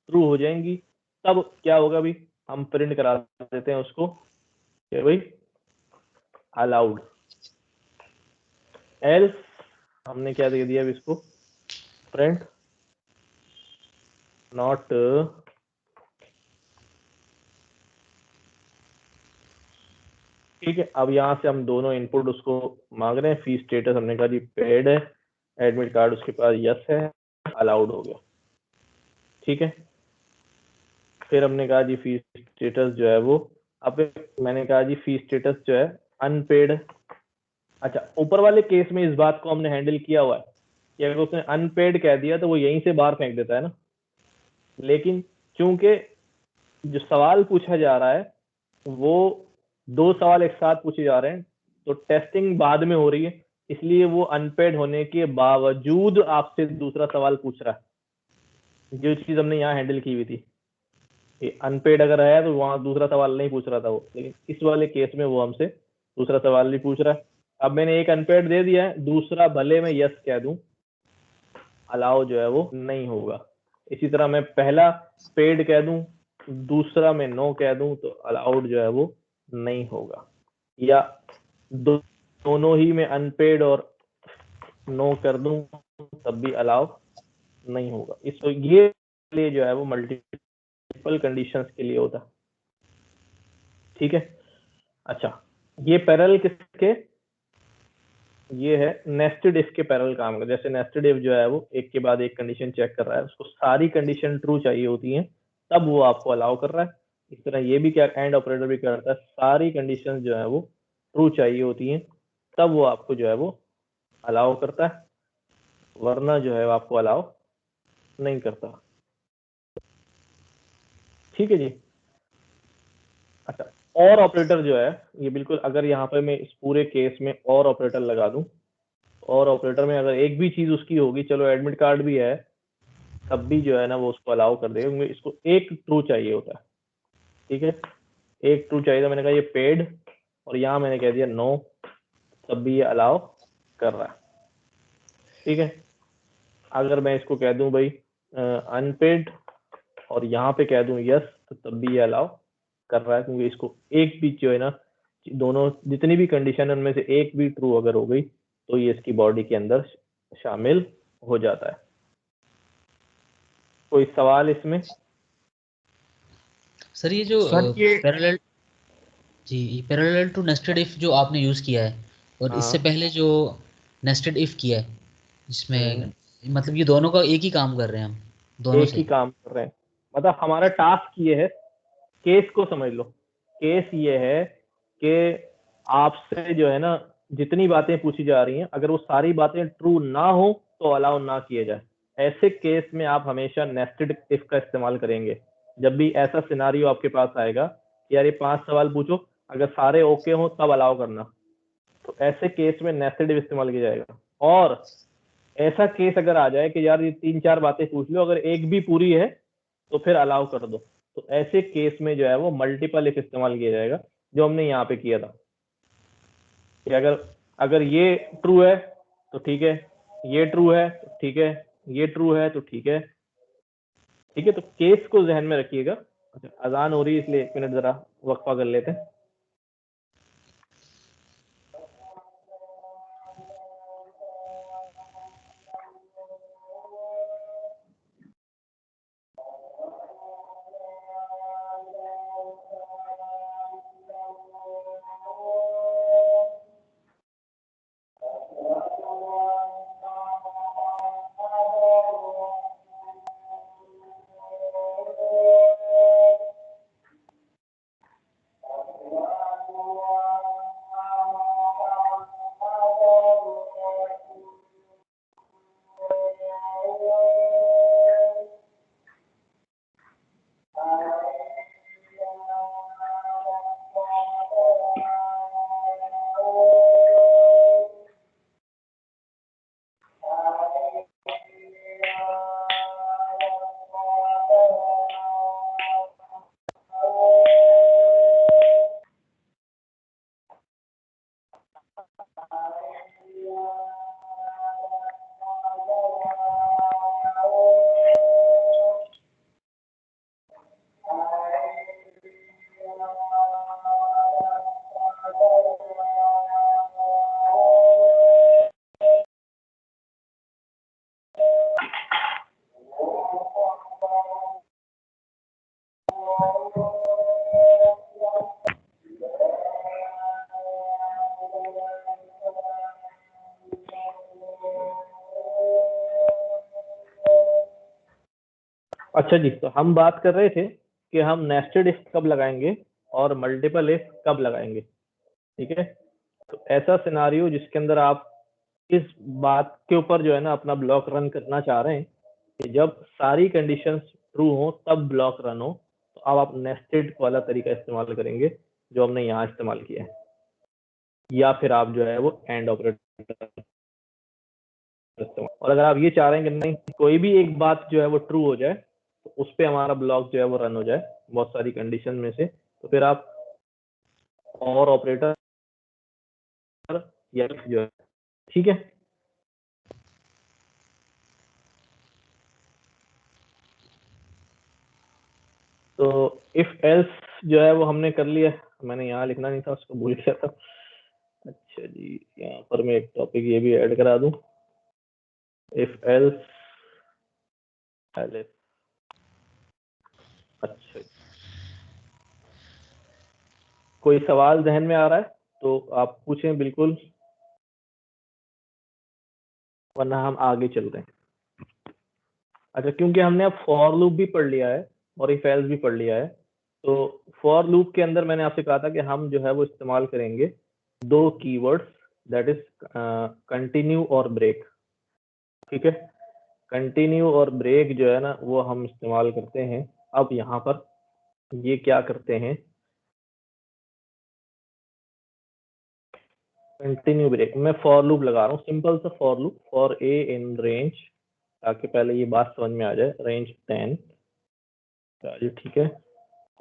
ट्रू हो जाएंगी, तब क्या होगा भी, हम प्रिंट करा देते हैं उसको कि भाई अलाउड। एल्स हमने क्या दे दिया इसको, प्रिंट नॉट, ठीक है। अब यहाँ से हम दोनों इनपुट उसको मांग रहे हैं, फी स्टेटस हमने कहा जी पेड है, एडमिट कार्ड उसके पास यस है, अलाउड हो गया, ठीक है। फिर हमने कहा जी फी स्टेटस जो है वो, अब मैंने कहा जी फी स्टेटस जो है अनपेड। अच्छा, ऊपर वाले केस में इस बात को हमने हैंडल किया हुआ है कि अगर उसने अनपेड कह दिया तो वो यहीं से बाहर फेंक देता है ना, लेकिन चूंकि जो सवाल पूछा जा रहा है वो 2 सवाल एक साथ पूछे जा रहे हैं, तो टेस्टिंग बाद में हो रही है, इसलिए वो अनपेड होने के बावजूद आपसे दूसरा सवाल पूछ रहा है। जो चीज हमने यहाँ हैंडल की हुई थी, अनपेड अगर है तो वहां दूसरा सवाल नहीं पूछ रहा था वो, लेकिन इस वाले केस में वो हमसे दूसरा सवाल भी पूछ रहा है। अब मैंने एक अनपेड दे दिया है, दूसरा भले मैं यस कह दूं, अलाउ जो है वो नहीं होगा। इसी तरह मैं पहला पेड कह दूं, दूसरा मैं नो कह दूं, तो अलाउड जो है वो नहीं होगा। या दोनों ही में अनपेड और नो कर दूं तब भी अलाउ नहीं होगा। इस ये लिए जो है वो मल्टीपल कंडीशंस के लिए होता है, ठीक है। अच्छा, ये पैरेलल किसके, ये है नेस्टेड इफ के पैरेलल काम का। जैसे नेस्टेड इफ जो है वो एक के बाद एक कंडीशन चेक कर रहा है, उसको सारी कंडीशन ट्रू चाहिए होती हैं तब वो आपको अलाउ कर रहा है। इस तरह ये भी क्या एंड ऑपरेटर भी करता है, सारी कंडीशन जो है वो ट्रू चाहिए होती हैं तब वो आपको जो है वो अलाउ करता है, वरना जो है वो आपको अलाउ नहीं करता, ठीक है जी। अच्छा, और ऑपरेटर जो है ये बिल्कुल, अगर यहाँ पे मैं इस पूरे केस में और ऑपरेटर लगा दूं, और ऑपरेटर में अगर एक भी चीज उसकी होगी, चलो एडमिट कार्ड भी है, तब भी जो है ना वो उसको अलाउ कर देगा, क्योंकि इसको एक ट्रू चाहिए होता है, ठीक है। एक ट्रू चाहिए था, मैंने कहा ये पेड, और यहाँ मैंने कह दिया नो, तब भी ये अलाउ कर रहा है। ठीक है, अगर मैं इसको कह दूं भाई अनपेड और यहाँ पे कह दूं यस, तो तब भी ये अलाउ कर रहा है, क्योंकि इसको एक भी जो है ना, दोनों जितनी भी कंडीशन है उनमें से एक भी ट्रू अगर हो गई तो ये इसकी बॉडी के अंदर शामिल हो जाता है। कोई सवाल इसमें? सर ये जो सर ये पैरेलल, जी पैरेलल टू नेस्टेड इफ जो आपने यूज़ किया है, और इससे हाँ। पहले जो नेस्टेड इफ किया है, जिसमें हम्म। मतलब ये दोनों का एक ही काम कर रहे हैं हम दोनों एक ही से। काम कर रहे हैं, मतलब हमारा टास्क ये है, केस को समझ लो, केस ये है कि आपसे जो है ना जितनी बातें पूछी जा रही हैं, अगर वो सारी बातें ट्रू ना हो तो अलाउ ना किए जाए। ऐसे केस में आप हमेशा नेस्टेड इफ का इस्तेमाल करेंगे। जब भी ऐसा सिनारियो आपके पास आएगा कि यार ये 5 सवाल पूछो, अगर सारे ओके हो तब अलाउ करना, तो ऐसे केस में नेस्टेड इफ इस्तेमाल किया जाएगा। और ऐसा केस अगर आ जाए कि यार ये 3-4 बातें पूछ लो, अगर एक भी पूरी है तो फिर अलाउ कर दो, तो ऐसे केस में जो है वो मल्टीपल इफ इस्तेमाल किया जाएगा, जो हमने यहाँ पे किया था कि अगर अगर ये ट्रू है तो ठीक है, ये ट्रू है तो ठीक है, ये ट्रू है तो ठीक है। ठीक है, तो केस को जहन में रखिएगा। अच्छा, अजान हो रही है इसलिए 1 मिनट जरा वक्फा कर लेते हैं। अच्छा जी, तो हम बात कर रहे थे कि हम नेस्टेड इफ कब लगाएंगे और मल्टीपल इफ कब लगाएंगे। ठीक है, तो ऐसा सिनारियो जिसके अंदर आप इस बात के ऊपर जो है ना अपना ब्लॉक रन करना चाह रहे हैं कि जब सारी कंडीशंस ट्रू हो तब ब्लॉक रन हो, तो अब आप नेस्टेड वाला तरीका इस्तेमाल करेंगे जो हमने यहाँ इस्तेमाल किया है, या फिर आप जो है वो एंड ऑपरेटर इस्तेमाल। और अगर आप ये चाह रहे हैं कि नहीं कोई भी एक बात जो है वो ट्रू हो जाए तो उस पर हमारा ब्लॉक जो है वो रन हो जाए बहुत सारी कंडीशन में से, तो फिर आप और ऑपरेटर या जो है, ठीक है। तो इफ एल्स जो है वो हमने कर लिया, मैंने यहाँ लिखना नहीं था, उसको भूल गया था। अच्छा जी, यहाँ पर मैं एक टॉपिक ये भी ऐड करा दूं, इफ एल्स एलिफ। अच्छा, कोई सवाल जहन में आ रहा है तो आप पूछें बिल्कुल, वरना हम आगे चल रहे हैं। अच्छा, क्योंकि हमने अब फॉर लूप भी पढ़ लिया है और इफ एल्स भी पढ़ लिया है, तो फॉर लूप के अंदर मैंने आपसे कहा था कि हम जो है वो इस्तेमाल करेंगे 2 कीवर्ड्स, दैट इज कंटिन्यू और ब्रेक। ठीक है, कंटिन्यू और ब्रेक जो है ना वो हम इस्तेमाल करते हैं। अब यहाँ पर ये क्या करते हैं, कंटिन्यू ब्रेक, मैं फॉर लूप लगा रहा हूँ, सिंपल सा for loop, for a in range, ताकि पहले ये बात समझ में आ जाए, रेंज 10। ठीक है,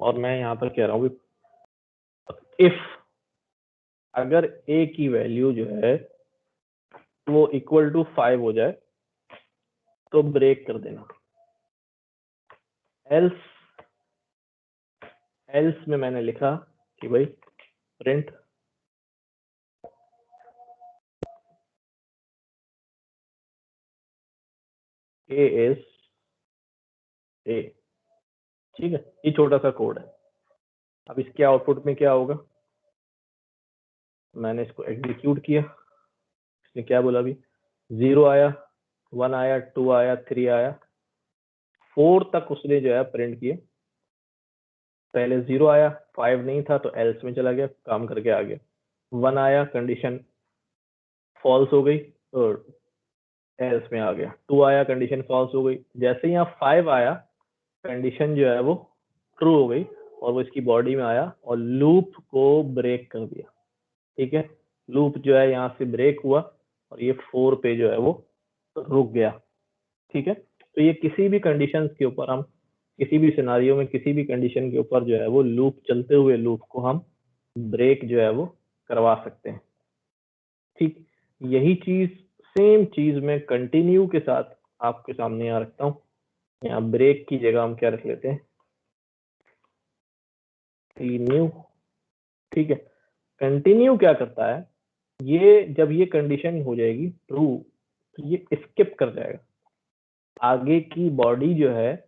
और मैं यहाँ पर कह रहा हूँ इफ अगर a की वैल्यू जो है वो इक्वल टू 5 हो जाए तो ब्रेक कर देना। एल्स में मैंने लिखा कि भाई प्रिंट a इज a, ठीक है, ये छोटा सा कोड है। अब इसके आउटपुट में क्या होगा, मैंने इसको एग्जीक्यूट किया, इसने क्या बोला, अभी 0 आया, 1 आया, 2 आया, 3 आया, 4 तक उसने जो है प्रिंट किया। पहले 0 आया, 5 नहीं था तो एल्स में चला गया, काम करके आ गया। 1 आया, कंडीशन फॉल्स हो गई और एल्स में आ गया। 2 आया, कंडीशन फॉल्स हो गई। जैसे यहाँ 5 आया, कंडीशन जो है वो ट्रू हो गई और वो इसकी बॉडी में आया और लूप को ब्रेक कर दिया। ठीक है, लूप जो है यहाँ से ब्रेक हुआ और ये 4 पे जो है वो रुक गया। ठीक है, तो ये किसी भी कंडीशंस के ऊपर, हम किसी भी सिनारियो में किसी भी कंडीशन के ऊपर जो है वो लूप, चलते हुए लूप को हम ब्रेक जो है वो करवा सकते हैं। ठीक, यही चीज, सेम चीज में कंटिन्यू के साथ आपके सामने यहाँ रखता हूँ। यहाँ ब्रेक की जगह हम क्या रख लेते हैं, न्यू। ठीक है, कंटिन्यू क्या करता है, ये जब ये कंडीशन हो जाएगी ट्रू तो ये स्किप कर जाएगा, आगे की बॉडी जो है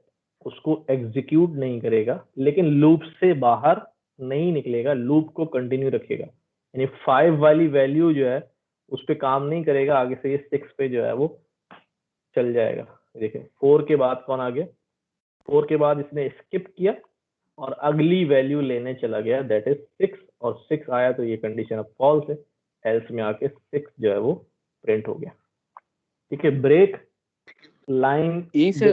उसको एग्जीक्यूट नहीं करेगा, लेकिन लूप से बाहर नहीं निकलेगा, लूप को कंटिन्यू रखेगा। यानी 5 वाली वैल्यू जो है उस पर काम नहीं करेगा, आगे से ये 6 पे जो है वो चल जाएगा। देखिए 4 के बाद कौन आ गया, 4 के बाद इसने स्किप किया और अगली वैल्यू लेने चला गया, दैट इज 6, और 6 आया तो ये कंडीशन अब फॉल्स है, एल्स में आके 6 जो है वो प्रिंट हो गया। ठीक है, ब्रेक लाइन,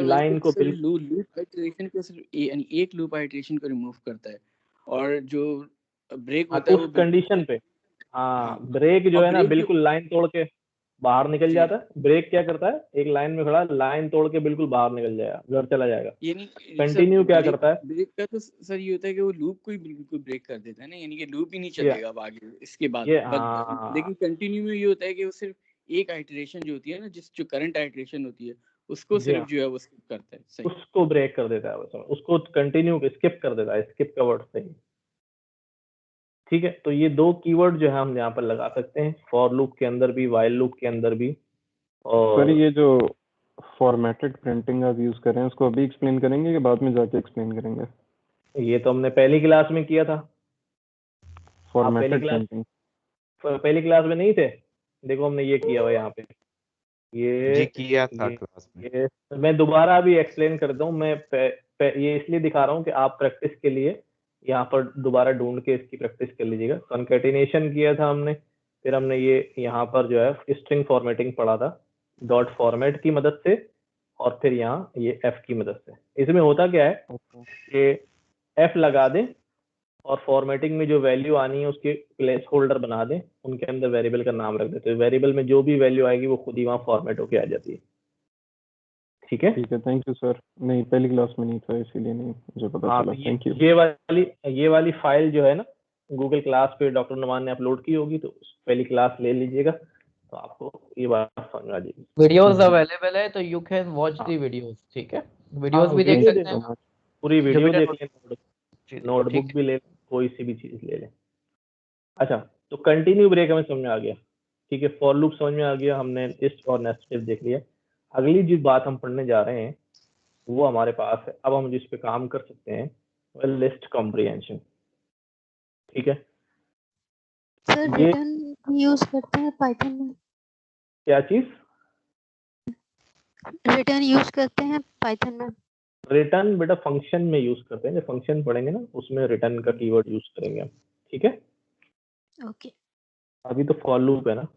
लाइन को लूप आइटरेशन को सिर्फ यानी एक लूप आइटरेशन को रिमूव करता है और जो ब्रेक होता है उस कंडीशन पे, हाँ ब्रेक जो है ना बिल्कुल लाइन तोड़ के बाहर निकल जाता है। ब्रेक क्या करता है, एक लाइन में खड़ा, लाइन तोड़ के बिल्कुल बाहर निकल जाएगा, घर चला जाएगा। यानी कंटिन्यू क्या करता है, ब्रेक का तो सर ये होता है कि वो लूप को ही बिल्कुल ब्रेक कर देता है ना, यानी कि लूप ही नहीं चलेगा अब आगे इसके बाद। लेकिन कंटिन्यू में ये होता है कि वो सिर्फ एक आइटरेशन जो होती है ना, जो करंट आइटरेशन होती है उसको सिर्फ जो है वो स्किप करता है। सही, उसको ब्रेक कर देता है, उसको कंटिन्यू स्किप कर देता है, स्किप का वर्ड सही। ठीक है, तो ये 2 कीवर्ड जो है हम यहाँ पर लगा सकते हैं, फॉर लूप के अंदर भी, व्हाइल लूप के अंदर भी। और सर ये जो फॉर्मेटेड प्रिंटिंग आप यूज कर रहे हैं उसको अभी एक्सप्लेन करेंगे कि बाद में जाके एक्सप्लेन करेंगे? ये तो हमने पहली क्लास में किया था। फॉर्मेटेड प्रिंटिंग पहली क्लास में नहीं थे, देखो हमने ये किया हुआ यहाँ पे, ये जी किया था क्लास में। ये मैं दोबारा भी एक्सप्लेन करता हूँ। मैं ये इसलिए दिखा रहा हूँ कि आप प्रैक्टिस के लिए यहाँ पर दोबारा ढूंढ के इसकी प्रैक्टिस कर लीजिएगा। कॉन्केटिनेशन किया था हमने, फिर हमने ये यहाँ पर जो है स्ट्रिंग फॉर्मेटिंग पढ़ा था डॉट फॉर्मेट की मदद से, और फिर यहाँ ये एफ की मदद से। इसमें होता क्या है कि एफ लगा दें और फॉर्मेटिंग में जो वैल्यू आनी है उसके प्लेस होल्डर बना दें, उनके अंदर वेरिएबल का नाम रख देते हैं। वेरिएबल में जो भी वैल्यू आएगी वो खुद ही वहाँ फॉर्मेट होके आ जाती है। ठीक है, ठीक है, थैंक यू सर। नहीं पहली क्लास में नहीं था इसीलिए नहीं मुझे पता चला। Thank you. ये वाली फाइल जो है ना गूगल क्लास पे डॉक्टर नुमान ने अपलोड की होगी, तो पहली क्लास ले लीजिएगा तो आपको ये बात समझ आ जाएगी। वीडियोस अवेलेबल है तो you can watch the videos. ठीक है, वीडियोस भी देख सकते हैं, पूरी वीडियो देख लें, नोटबुक भी ले लें, कोई सी भी चीज ले लें। अच्छा, तो कंटिन्यू ब्रेक हमें समझ में आ गया। ठीक है, फॉर लूप समझ में आ गया, हमने लिस्ट और नेस्टेड देख लिया। अगली जिस बात हम पढ़ने जा रहे हैं वो हमारे पास है, अब हम जिस पे काम कर सकते हैं वो लिस्ट कॉम्प्रिहेंशन। ठीक है, सर रिटर्न यूज करते हैं पाइथन में? क्या चीज? रिटर्न यूज करते हैं पाइथन में? रिटर्न बेटा फंक्शन में यूज करते हैं, जब फंक्शन पढ़ेंगे ना उसमें रिटर्न का कीवर्ड यूज करेंगे हम। ठीक है, ओके। अभी तो फॉर लूप है ना।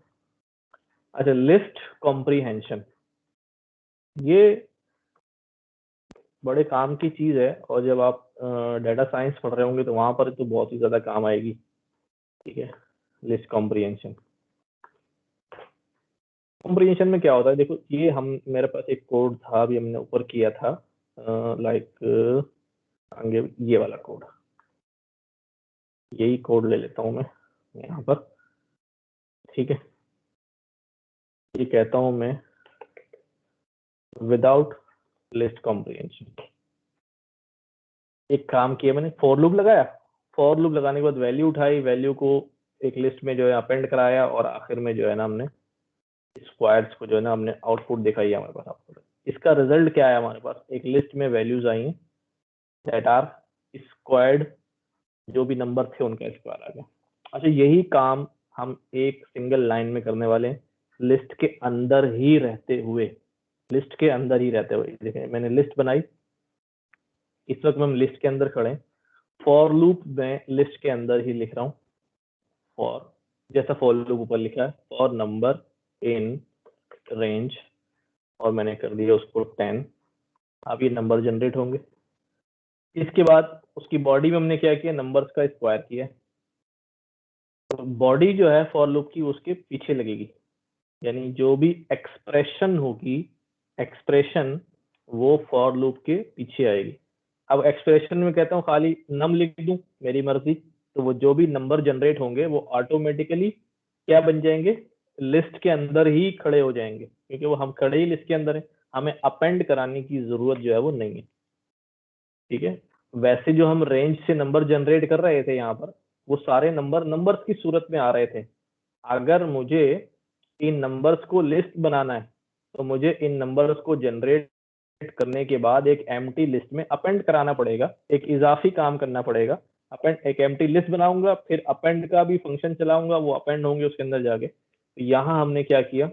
अच्छा, लिस्ट कॉम्प्रिहेंशन ये बड़े काम की चीज है, और जब आप डाटा साइंस पढ़ रहे होंगे तो वहां पर तो बहुत ही ज्यादा काम आएगी। ठीक है, लिस्ट कॉम्प्रिहेंशन। कॉम्प्रिहेंशन में क्या होता है, देखो ये हम, मेरे पास एक कोड था, अभी हमने ऊपर किया था, लाइक आगे ये वाला कोड। यही कोड ले लेता हूँ मैं यहाँ पर, ठीक है। ये कहता हूँ मैं विदाउट लिस्ट कॉम्प्रिहेंशन। एक काम किया मैंने, फॉर लूप लगाया, फॉर लूप लगाने के बाद वैल्यू उठाई, वैल्यू को एक लिस्ट में जो है अपेंड कराया, और आखिर में जो है ना हमने स्क्वायर्स को जो है ना हमने आउटपुट दिखाई है हमारे पास आपको। इसका रिजल्ट क्या है, हमारे पास एक लिस्ट में वैल्यूज आई हैं दैट आर स्क्वायर्ड, जो भी नंबर थे उनका स्क्वायर आ गया। अच्छा, यही काम हम एक सिंगल लाइन में करने वाले हैं, लिस्ट के अंदर ही रहते हुए, लिस्ट के अंदर ही रहते हुए। देखें मैंने लिस्ट बनाई, इस वक्त हम लिस्ट के अंदर खड़े हैं, फॉर लूप में लिस्ट के अंदर ही लिख रहा हूँ फॉर, जैसा फॉर लूप ऊपर लिखा है, फॉर नंबर इन रेंज, और मैंने कर दिया उसको 10। अब ये नंबर जनरेट होंगे। इसके बाद उसकी बॉडी में हमने क्या किया, नंबर्स का स्क्वायर किया। तो बॉडी जो है फॉर लूप की उसके पीछे लगेगी, यानी जो भी एक्सप्रेशन होगी, एक्सप्रेशन वो फॉर लूप के पीछे आएगी। अब एक्सप्रेशन में कहता हूँ खाली नम लिख दूं, मेरी मर्जी, तो वो जो भी नंबर जनरेट होंगे वो ऑटोमेटिकली क्या बन जाएंगे, लिस्ट के अंदर ही खड़े हो जाएंगे, क्योंकि वो हम खड़े ही लिस्ट के अंदर है, हमें अपेंड कराने की जरूरत जो है वो नहीं है, ठीक है। वैसे जो हम रेंज से नंबर जनरेट कर रहे थे यहाँ पर, वो सारे नंबर्स की सूरत में आ रहे थे। अगर मुझे इन नंबर्स को लिस्ट बनाना है तो मुझे इन नंबर्स को जनरेट करने के बाद एक एम्प्टी लिस्ट में अपेंड कराना पड़ेगा, एक इजाफी काम करना पड़ेगा। अपेंड, एक एम्प्टी लिस्ट बनाऊंगा, फिर अपेंड का भी फंक्शन चलाऊंगा, वो अपेंड होंगे उसके अंदर जाके। तो यहाँ हमने क्या किया,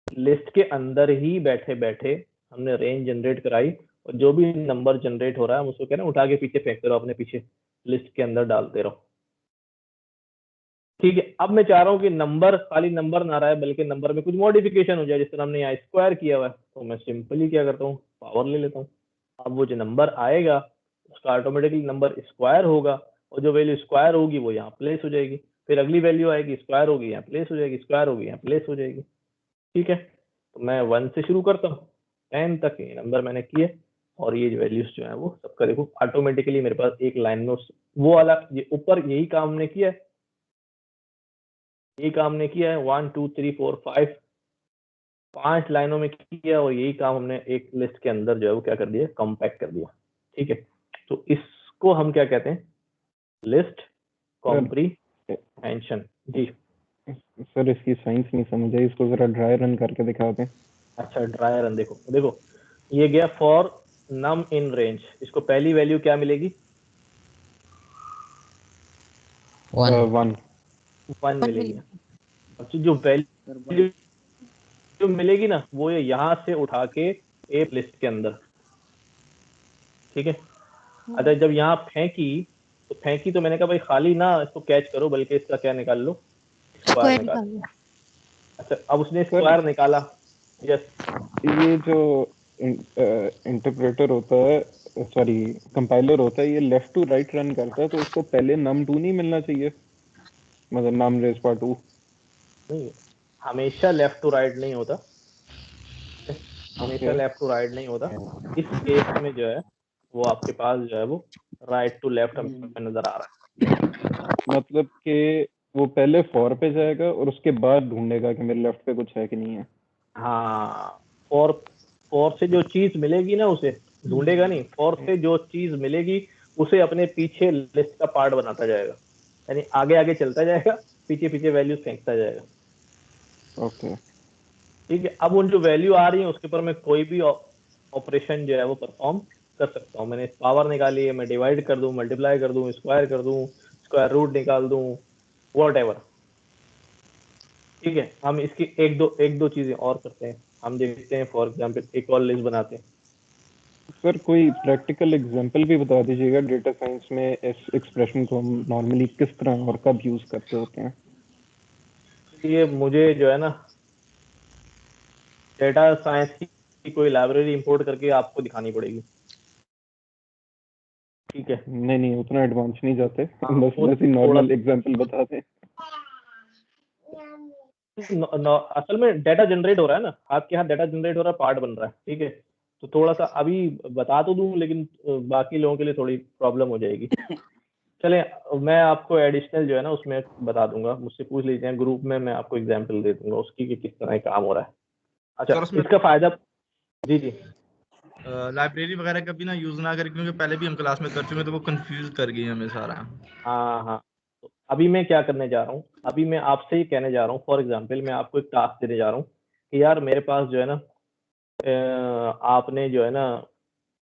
लिस्ट के अंदर ही बैठे बैठे हमने रेंज जनरेट कराई, और जो भी नंबर जनरेट हो रहा है हम उसको क्या ना उठा के पीछे फेंकते रहो, अपने पीछे लिस्ट के अंदर डालते रहो, ठीक है। अब मैं चाह रहा हूँ कि नंबर खाली नंबर ना रहा है, बल्कि नंबर में कुछ मॉडिफिकेशन हो जाए, जिस तरह हमने यहाँ स्क्वायर किया हुआ है, तो मैं सिंपली क्या करता हूँ, पावर ले लेता हूँ। अब वो जो नंबर आएगा उसका ऑटोमेटिकली नंबर स्क्वायर होगा, और जो वैल्यू स्क्वायर होगी वो यहाँ प्लेस हो जाएगी, फिर अगली वैल्यू आएगी स्क्वायर होगी, यहाँ प्लेस हो जाएगी, स्क्वायर होगी, यहाँ प्लेस हो जाएगी, ठीक है। तो मैं 1 से शुरू करता हूँ 10 तक ये नंबर मैंने किए, और ये वैल्यूज जो है वो सबका देखो ऑटोमेटिकली मेरे पास एक लाइन में वो वाला, ये ऊपर यही काम हमने किया है, यही काम हमने किया है 1 2 3 4 5 5 लाइनों में किया, और यही काम हमने एक लिस्ट के अंदर जो है वो क्या कर दिया, कॉम्पैक्ट कर दिया, ठीक है। तो इसको हम क्या कहते हैं, लिस्ट कॉम्प्रिहेंशन। जी सर इसकी साइंस नहीं समझ आई, इसको जरा ड्राई रन करके दिखा दें। अच्छा, ड्राई रन, देखो देखो ये गया फॉर नम इन रेंज, इसको पहली वैल्यू क्या मिलेगी, 1 मिलेगी। अच्छा, जो वैल्यू जो मिलेगी ना वो ये यहाँ से उठा के ए लिस्ट के अंदर, ठीक है। अच्छा, जब यहाँ फेंकी तो मैंने कहा भाई खाली ना इसको कैच करो, बल्कि इसका क्या निकाल लो, स्क्वायर निकाल लो। अच्छा, अब उसने स्क्वायर निकाला, यस। ये जो इंटरप्रेटर होता है, सॉरी कंपाइलर होता है, ये लेफ्ट टू राइट रन करता है, तो इसको पहले num2 नहीं मिलना चाहिए, मतलब num raised by 2? नहीं, हमेशा लेफ्ट टू राइट नहीं होता, हमेशा लेफ्ट टू राइट नहीं होता। इस केस में जो है वो आपके पास जो है वो राइट टू लेफ्ट हमें नजर आ रहा है। मतलब कि वो पहले फॉर पे जाएगा और उसके बाद ढूंढेगा कि मेरे लेफ्ट पे कुछ है कि नहीं है। हाँ, फॉर से जो चीज मिलेगी ना उसे ढूंढेगा नहीं, फॉर से जो चीज मिलेगी उसे अपने पीछे लिस्ट का पार्ट बनाता जाएगा, यानी आगे आगे चलता जाएगा, पीछे पीछे वैल्यू फेंकता जाएगा। ओके, ठीक है। अब उन जो वैल्यू आ रही है उसके ऊपर मैं कोई भी ऑपरेशन जो है वो परफॉर्म कर सकता हूँ। मैंने पावर निकाली है, मैं डिवाइड कर दूं, मल्टीप्लाई कर दूं, स्क्वायर कर दूं, स्क्वायर रूट निकाल दूं, व्हाटएवर, ठीक है। हम इसकी एक दो चीजें और करते हैं, हम देखते हैं फॉर एग्जांपल एक और लिस्ट बनाते हैं। सर कोई प्रैक्टिकल एग्जांपल भी बता दीजिएगा, डेटा साइंस में इस एक्सप्रेशन को हम नॉर्मली किस तरह और कब यूज करते होते हैं। ये मुझे जो है ना डेटा साइंस की कोई लाइब्रेरी इंपोर्ट करके आपको दिखानी पड़ेगी, ठीक है। नहीं उतना एडवांस नहीं जाते, बस वैसे नॉर्मल एग्जांपल बता दें। असल में डाटा जनरेट हो रहा है ना, आपके यहाँ डाटा जनरेट हो रहा है, पार्ट बन रहा है, ठीक है। तो थोड़ा सा अभी बता तो दूं, लेकिन बाकी लोगों के लिए थोड़ी प्रॉब्लम हो जाएगी। चले मैं आपको एडिशनल जो है ना उसमें बता दूंगा, मुझसे पूछ लीजिए ग्रुप में, मैं आपको एग्जांपल दे दूंगा उसकी कि किस तरह काम हो रहा है। अच्छा इसका फायदा, जी जी लाइब्रेरी वगैरह कभी ना यूज ना करें, क्योंकि पहले भी हम क्लास में कर चुके हैं तो वो कंफ्यूज कर गई हमें सारा। हाँ हाँ, तो अभी मैं क्या करने जा रहा हूँ, अभी मैं आपसे ही कहने जा रहा हूँ, फॉर एग्जाम्पल मैं आपको एक टास्क देने जा रहा हूँ कि यार मेरे पास जो है ना आपने जो है ना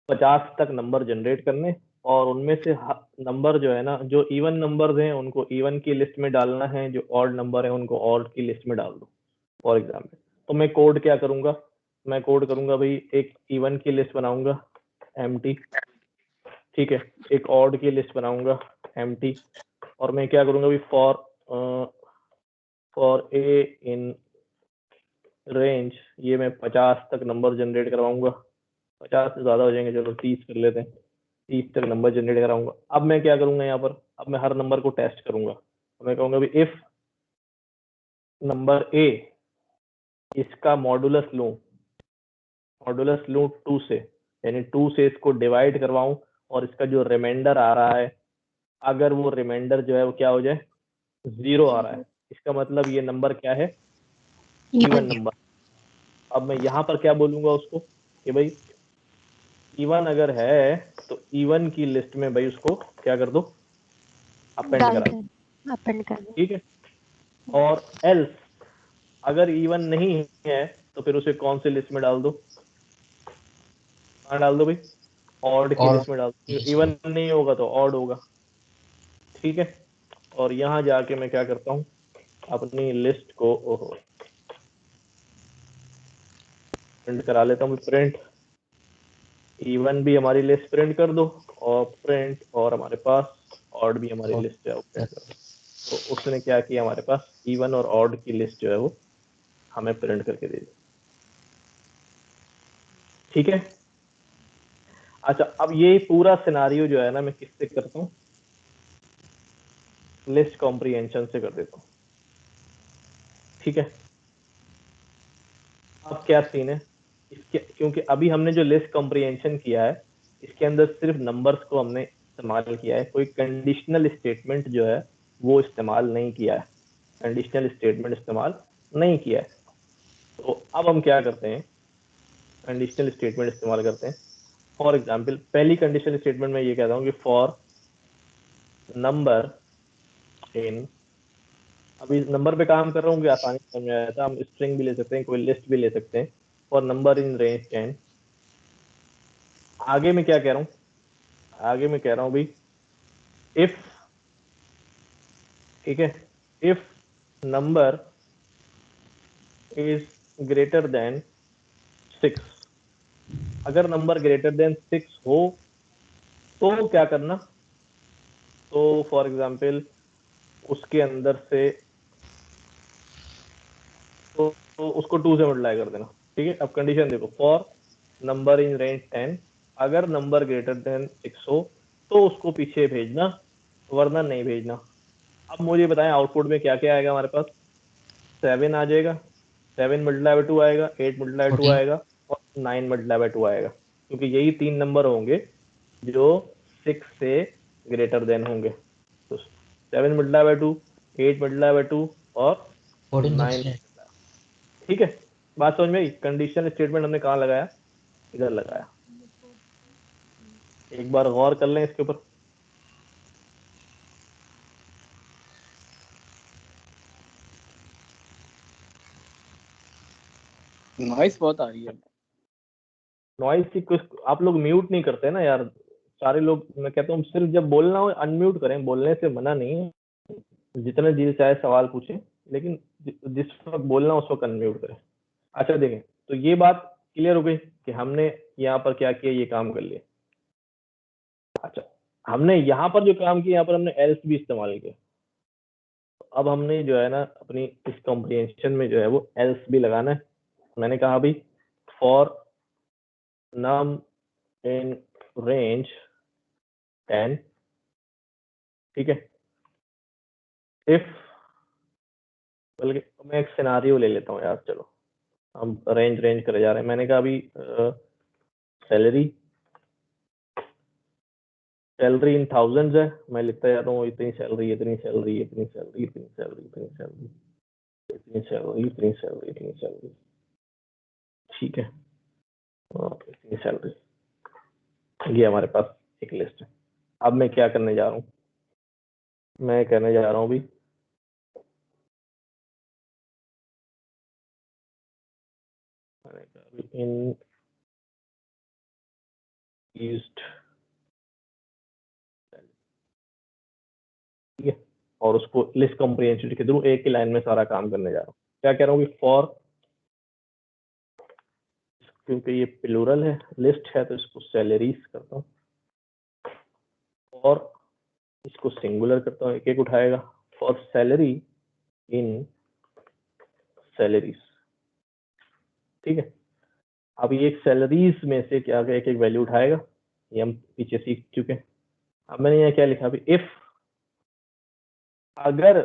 50 तक नंबर जनरेट करने, और उनमें से नंबर जो है ना, जो इवन नंबर्स हैं उनको इवन की लिस्ट में डालना है, जो ऑड नंबर है उनको ऑड की लिस्ट में डाल दो फॉर एग्जाम्पल। तो मैं कोड क्या करूंगा, मैं कोड करूंगा भाई, एक इवन की लिस्ट बनाऊंगा एम्प्टी, ठीक है, एक ऑड की लिस्ट बनाऊंगा एम्प्टी, और मैं क्या करूंगा भाई, फॉर ए इन रेंज, ये मैं 50 तक नंबर जनरेट करवाऊंगा, 50 से ज्यादा हो जाएंगे, चलो 30 कर लेते हैं, 30 तक नंबर जनरेट कराऊंगा। अब मैं क्या करूंगा यहाँ पर, अब मैं हर नंबर को टेस्ट करूंगा, तो मैं कहूंगा भाई इफ नंबर ए, इसका मॉडुलस लूं 2 से, यानी 2 से इसको डिवाइड करवाऊं, और इसका जो रिमाइंडर आ रहा है, अगर वो रिमाइंडर जो है वो क्या हो जाए, 0 आ रहा है, इसका मतलब ये नंबर क्या है, इवन नंबर। अब मैं यहाँ पर क्या बोलूंगा उसको कि भाई इवन अगर है तो इवन की लिस्ट में भाई उसको क्या कर दो, अपेंड करा दो, ठीक है। और एल्स अगर इवन नहीं है तो फिर उसे कौन सी लिस्ट में डाल दो, डाल दो भाई ऑड की लिस्ट में डाल दो, इवन नहीं होगा तो ऑड होगा, ठीक है। और यहाँ जाके मैं क्या करता हूँ, अपनी लिस्ट को प्रिंट करा लेता हूँ, प्रिंट इवन भी हमारी लिस्ट प्रिंट कर दो, और प्रिंट और हमारे पास ऑड भी हमारी लिस्ट है वो प्रिंट कर दो। तो उसने क्या किया, हमारे पास इवन और ऑड की लिस्ट जो है वो हमें प्रिंट करके दे दी, ठीक है। अच्छा अब ये पूरा सिनारियो जो है ना मैं किससे करता हूँ, लिस्ट कॉम्प्रिहेंशन से कर देता हूँ, ठीक है। अब क्या सीन है इसके, क्योंकि अभी हमने जो लिस्ट कॉम्प्रिहेंशन किया है इसके अंदर सिर्फ नंबर्स को हमने इस्तेमाल किया है, कोई कंडीशनल स्टेटमेंट जो है वो इस्तेमाल नहीं किया है, कंडीशनल स्टेटमेंट इस्तेमाल नहीं किया है। तो अब हम क्या करते हैं, कंडीशनल स्टेटमेंट इस्तेमाल करते हैं। फॉर एग्जाम्पल पहली कंडीशनल स्टेटमेंट में ये कहता हूँ कि फॉर नंबर इन, अभी नंबर पे काम कर रहा हूँ कि आसानी से समझ आया था, हम स्ट्रिंग भी ले सकते हैं, कोई लिस्ट भी ले सकते हैं, फॉर नंबर इन रेंज 10। आगे मैं क्या कह रहा हूँ, आगे मैं कह रहा हूँ भाई इफ, ठीक है, if number is greater than 6, अगर नंबर ग्रेटर देन 6 हो तो क्या करना, तो फॉर एग्जाम्पल उसके अंदर से तो उसको 2 से मल्टीप्लाई कर देना, ठीक है। अब कंडीशन देखो, फॉर नंबर इन रेंज 10, अगर नंबर ग्रेटर देन 6 हो तो उसको पीछे भेजना, वरना नहीं भेजना। अब मुझे बताएं आउटपुट में क्या क्या आएगा हमारे पास, 7 आ जाएगा, 7 मल्टीप्लाई बाय 2 आएगा, 8 मल्टीप्लाई 2 आएगा, और 9 मल्टीप्लाई बाय 2 आएगा, क्योंकि यही 3 नंबर होंगे जो 6 से ग्रेटर देन होंगे। तो 7 मल्टीप्लाई बाय 2, 8 मल्टीप्लाई बाय 2 और 9, ठीक है। बात समझ में आई, कंडीशनल स्टेटमेंट हमने कहाँ लगाया, इधर लगाया। एक बार गौर कर लें इसके ऊपर। नॉइस बहुत आ रही है, नॉइस की कुछ आप लोग म्यूट नहीं करते ना यार, सारे लोग, मैं कहता हूँ सिर्फ जब बोलना हो अनम्यूट करें, बोलने से मना नहीं है, जितने दिल चाहे सवाल पूछें, लेकिन जिस वक्त बोलना उस वक्त अनम्यूट करें। अच्छा देखें, तो ये बात क्लियर हो गई कि हमने यहाँ पर क्या किया, ये काम कर लिया। अच्छा हमने यहाँ पर जो काम किया, यहाँ पर हमने एल्स भी इस्तेमाल किया। अब हमने जो है ना अपनी इस कॉम्प्रिहेंशन में जो है वो एल्स भी लगाना है। मैंने कहा भाई फॉर नम इन रेंज 10, ठीक है, इफ, बल्कि मैं एक सिनारियो ले लेता हूँ यार, चलो हम रेंज करे जा रहे हैं। मैंने कहा अभी सैलरी सैलरी इन थाउजेंड्स है, मैं लिखता जाता हूँ इतनी सैलरी, इतनी सैलरी, इतनी सैलरी, इतनी सैलरी, इतनी सैलरी, इतनी सैलरी, इतनी सैलरी, इतनी सैलरी, ठीक है, और इतनी सैलरी। ये हमारे पास एक लिस्ट है। अब मैं क्या करने जा रहा हूँ, मैं कहने जा रहा हूँ भी इन ईस्ट, ठीक है, और उसको लिस्ट कॉम्प्रिहेंसिव के थ्रू एक ही लाइन में सारा काम करने जा रहा हूँ। क्या कह रहा हूँ कि फॉर, क्योंकि ये प्लूरल है, लिस्ट है, तो इसको सैलरीज करता हूँ, और इसको सिंगुलर करता हूँ, एक एक उठाएगा। फॉर सैलरी इन सैलरीज, ठीक है। अब ये एक सैलरीज में से क्या एक एक वैल्यू उठाएगा, ये हम पीछे सीख चुके हैं। अब मैंने यहाँ क्या लिखा, अभी इफ अगर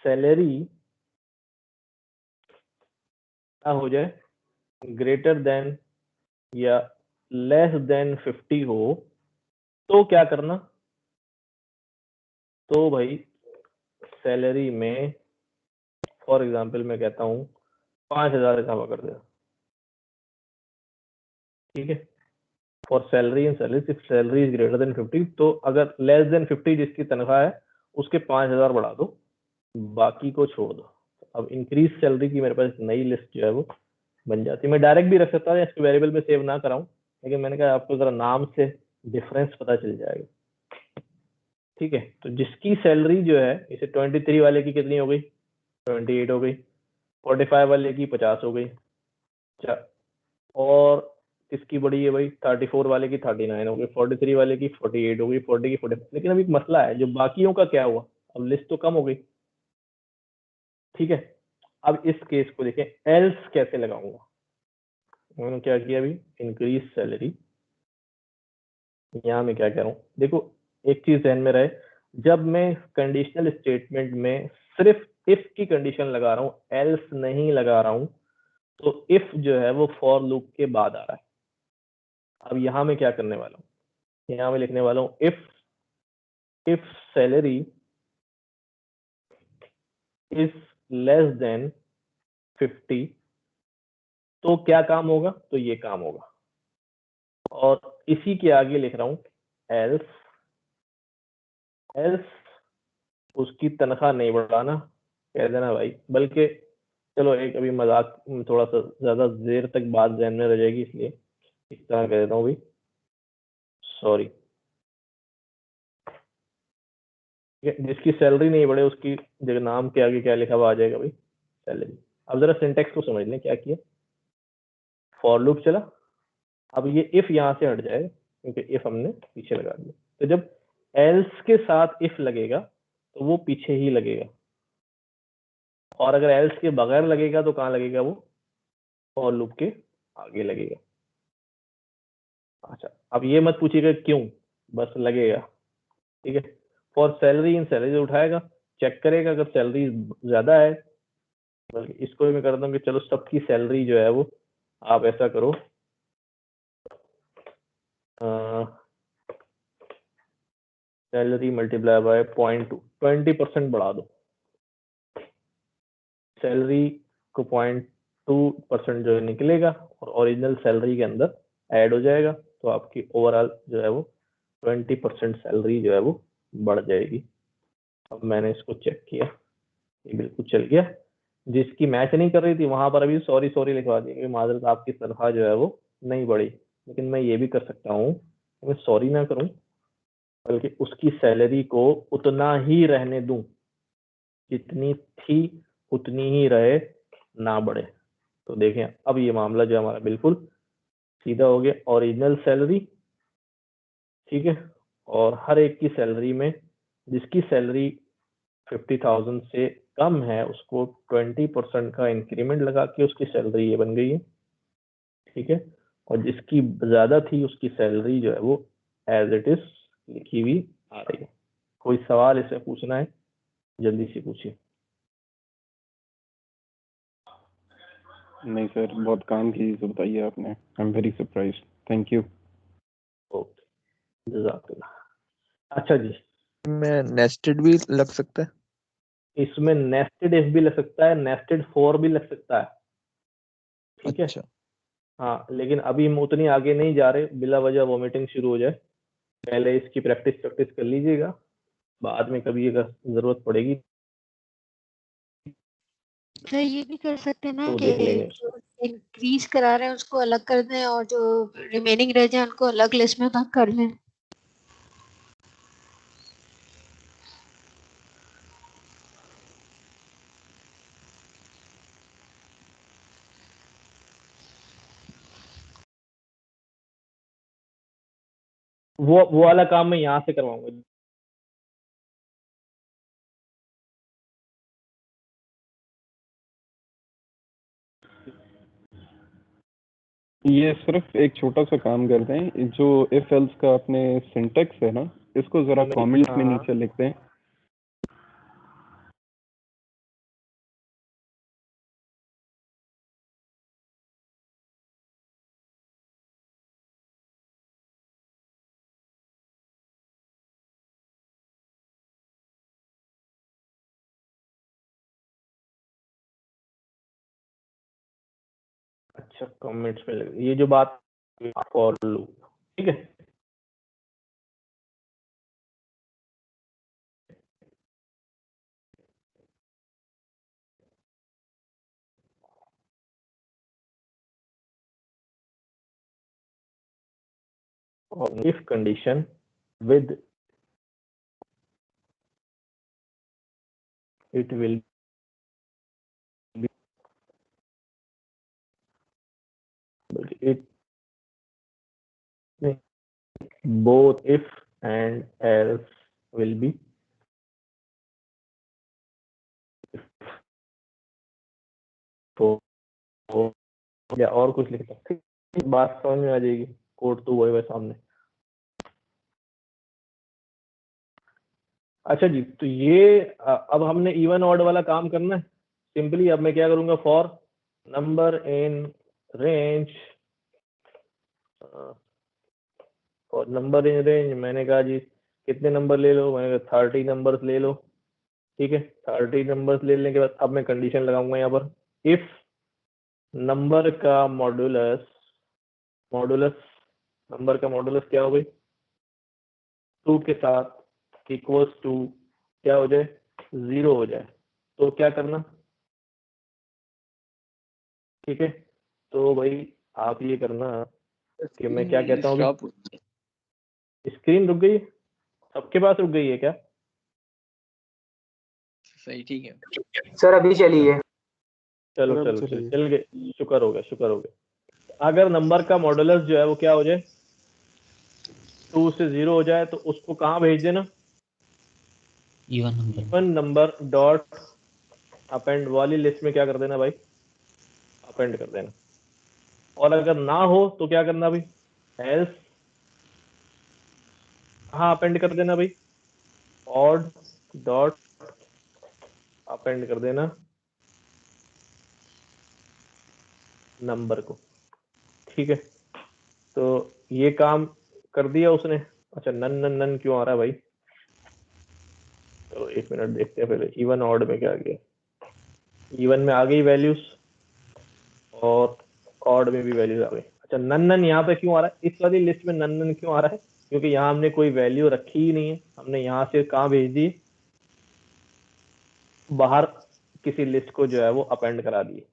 सैलरी क्या हो जाए, ग्रेटर देन या लेस देन 50 हो, तो क्या करना, तो भाई सैलरी में फॉर एग्जांपल मैं कहता हूँ 5000 इजाफा कर देगा, ठीक है। For salary in salary, if salary is greater than 50, तो अगर लेस देन 50 जिसकी तनख्वाह है उसके 5000 बढ़ा दो, बाकी को छोड़ दो। अब इंक्रीज सैलरी की मेरे पास नई लिस्ट जो है वो बन जाती है। मैं डायरेक्ट भी रख सकता हूँ, इसको वेरिएबल में सेव ना कराऊं, लेकिन मैंने कहा आपको जरा नाम से डिफरेंस पता चल जाएगा, ठीक है। तो जिसकी सैलरी जो है, इसे 23 वाले की कितनी हो गई, 28 हो गई, 45 वाले की 50 हो गई, और किसकी बड़ी है भाई, 34 वाले की 39 हो गई, 43 वाले की 48 हो गई, 40 की 40। लेकिन अभी एक मसला है, जो बाकियों का क्या हुआ, अब लिस्ट तो कम हो गई, ठीक है। अब इस केस को देखें, एल्स कैसे लगाऊंगा। मैंने क्या किया अभी, इंक्रीज सैलरी, यहाँ मैं क्या कह रहा हूँ, देखो एक चीज ध्यान में रहे, जब मैं कंडीशनल स्टेटमेंट में सिर्फ इफ की कंडीशन लगा रहा हूँ, एल्स नहीं लगा रहा हूँ, तो इफ जो है वो फॉर लूप के बाद आ रहा है। अब यहाँ मैं क्या करने वाला हूँ, यहाँ मैं लिखने वाला हूँ if salary is less than 50, तो क्या काम होगा, तो ये काम होगा। और इसी के आगे लिख रहा हूँ एल्स उसकी तनख्वाह नहीं बढ़ाना, कह देना भाई, बल्कि चलो एक अभी मजाक थोड़ा सा ज्यादा देर तक बात ध्यान में रह जाएगी, इसलिए इस तरह कह देता हूँ भाई, सॉरी, जिसकी सैलरी नहीं बढ़े उसकी जगह नाम के आगे क्या लिखा हुआ आ जाएगा भाई, सैलरी। अब जरा सिंटेक्स को समझ लें क्या किया, फॉर लूप चला, अब ये इफ यहाँ से हट जाएगा क्योंकि इफ हमने पीछे लगा दिया, तो जब एल्स के साथ इफ लगेगा तो वो पीछे ही लगेगा, और अगर एल्स के बगैर लगेगा तो कहाँ लगेगा, वो फॉर लूप के आगे लगेगा। अच्छा, अब ये मत पूछिएगा क्यों, बस लगेगा, ठीक है। फॉर सैलरी इन सैलरी उठाएगा, चेक करेगा, अगर सैलरी ज्यादा है, बल्कि इसको भी मैं कर दूं कि चलो सबकी सैलरी जो है वो आप ऐसा करो, सैलरी मल्टीप्लाई बाय 0.2, 20% बढ़ा दो, सैलरी को 0.2% जो है निकलेगा और ओरिजिनल सैलरी के अंदर ऐड हो जाएगा, तो आपकी ओवरऑल जो है वो 20% सैलरी जो है वो बढ़ जाएगी। अब मैंने इसको चेक किया, ये बिल्कुल चल गया। जिसकी मैच नहीं कर रही थी वहां पर अभी सॉरी सॉरी लिखवा दिया कि माजरत आपकी तनख्वाह जो है वो नहीं बढ़ी, लेकिन मैं ये भी कर सकता हूँ, मैं सॉरी ना करूँ बल्कि उसकी सैलरी को उतना ही रहने दूं जितनी थी, उतनी ही रहे, ना बढ़े। तो देखें अब ये मामला जो हमारा बिल्कुल सीधा हो गया, ओरिजिनल सैलरी, ठीक है, और हर एक की सैलरी में जिसकी सैलरी 50,000 से कम है उसको 20% का इंक्रीमेंट लगा के उसकी सैलरी ये बन गई है, ठीक है, और जिसकी ज्यादा थी उसकी सैलरी जो है वो एज इट इज लिखी हुई आ रही है। कोई सवाल इसे पूछना है, जल्दी से पूछिए। नहीं सर, बहुत काम की चीज बताई है आपने, I am very surprised, thank you. Okay, जज़ाकल्लाह। अच्छा जी, में नेस्टेड भी लग सकता है, इसमें नेस्टेड इफ भी लग सकता है, नेस्टेड फॉर भी लग सकता है, ठीक है। अच्छा हाँ, लेकिन अभी हम उतनी आगे नहीं जा रहे, बिला वजह वॉमिटिंग शुरू हो जाए, पहले इसकी प्रैक्टिस कर लीजिएगा, बाद में कभी अगर जरूरत पड़ेगी सर ये भी कर सकते हैं ना तो कि देख लेंगे। जो इंक्रीज करा रहे हैं उसको अलग कर दें और जो रिमेनिंग रह जाए उनको अलग लिस्ट में भाग कर लें। वो वाला काम मैं यहाँ से करवाऊंगा। ये सिर्फ एक छोटा सा काम करते हैं, जो इफ एल्स का अपने सिंटेक्स है ना, इसको जरा कमेंट्स में नीचे लिखते हैं। अच्छा, कमेंट्स में लगे ये जो बात फॉर लूप, ठीक है। और if condition with it will be it both if and else will be तो या और कुछ लिख सकते हैं, बात समझ में आ जाएगी, कोड तो वही है सामने। अच्छा जी, तो ये अब हमने इवन ऑड वाला काम करना है सिंपली। अब मैं क्या करूंगा, फॉर नंबर इन रेंज, और नंबर इन रेंज मैंने कहा जी कितने नंबर ले लो, मैंने कहा 30 नंबर्स ले लो, ठीक है। 30 नंबर्स ले लेने के बाद अब मैं कंडीशन लगाऊंगा यहाँ पर, इफ नंबर का मॉडुलस, नंबर का मॉडुलस क्या हो गई 2 के साथ इक्वल्स टू क्या हो जाए 0 हो जाए, तो क्या करना, ठीक है। तो भाई आप ये करना कि मैं क्या कहता हूँ, स्क्रीन रुक गई, सबके पास रुक गई है क्या? सही, ठीक है सर अभी चली है। चलो चल गए, शुक्र हो गया। अगर नंबर का मॉडुलस जो है वो क्या हो जाए 2 से 0 हो जाए, तो उसको कहाँ भेज देना, इवन नंबर डॉट अपेंड वाली लिस्ट में क्या कर देना भाई, अपेंड कर देना। और अगर ना हो तो क्या करना भाई, एल्स कहाँ अपेंड कर देना भाई, ऑड डॉट अपेंड कर देना नंबर को, ठीक है। तो ये काम कर दिया उसने। अच्छा, नन नन नन क्यों आ रहा है भाई, तो 1 मिनट देखते हैं पहले इवन ऑड में क्या आ गया। इवन में आ गई वैल्यूज और ऑड में भी वैल्यूज आ गई। अच्छा, नन नन यहाँ पे क्यों आ रहा है, इस वाली लिस्ट में नन नन क्यों आ रहा है, क्योंकि यहाँ हमने कोई वैल्यू रखी ही नहीं है, हमने यहाँ से कहाँ भेज दी, बाहर किसी लिस्ट को जो है वो अपेंड करा दिए,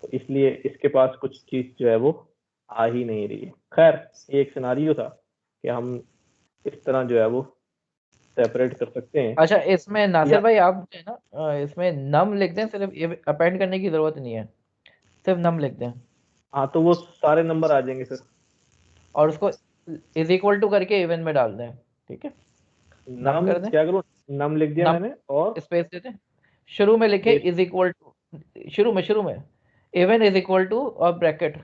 तो इसलिए इसके पास कुछ चीज जो है वो आ ही नहीं रही है। खैर, ये एक सिनारियो था कि हम इस तरह जो है वो सेपरेट कर सकते हैं। अच्छा, इसमें नासिर भाई आप जो है ना इसमें नम लिख दें, सिर्फ अपेंड करने की जरूरत नहीं है, सिर्फ नम लिख दें। हाँ, तो वो सारे नंबर आ जाएंगे सर, और उसको इज इक्वल टू करके इवन में डाल दें, ठीक है। नम कर दें, क्या करूँ, नम लिख दिया मैंने और स्पेस दे दें, शुरू में लिखे इज इक्वल टू, शुरू में इवन इज इक्वल टू और ब्रैकेट,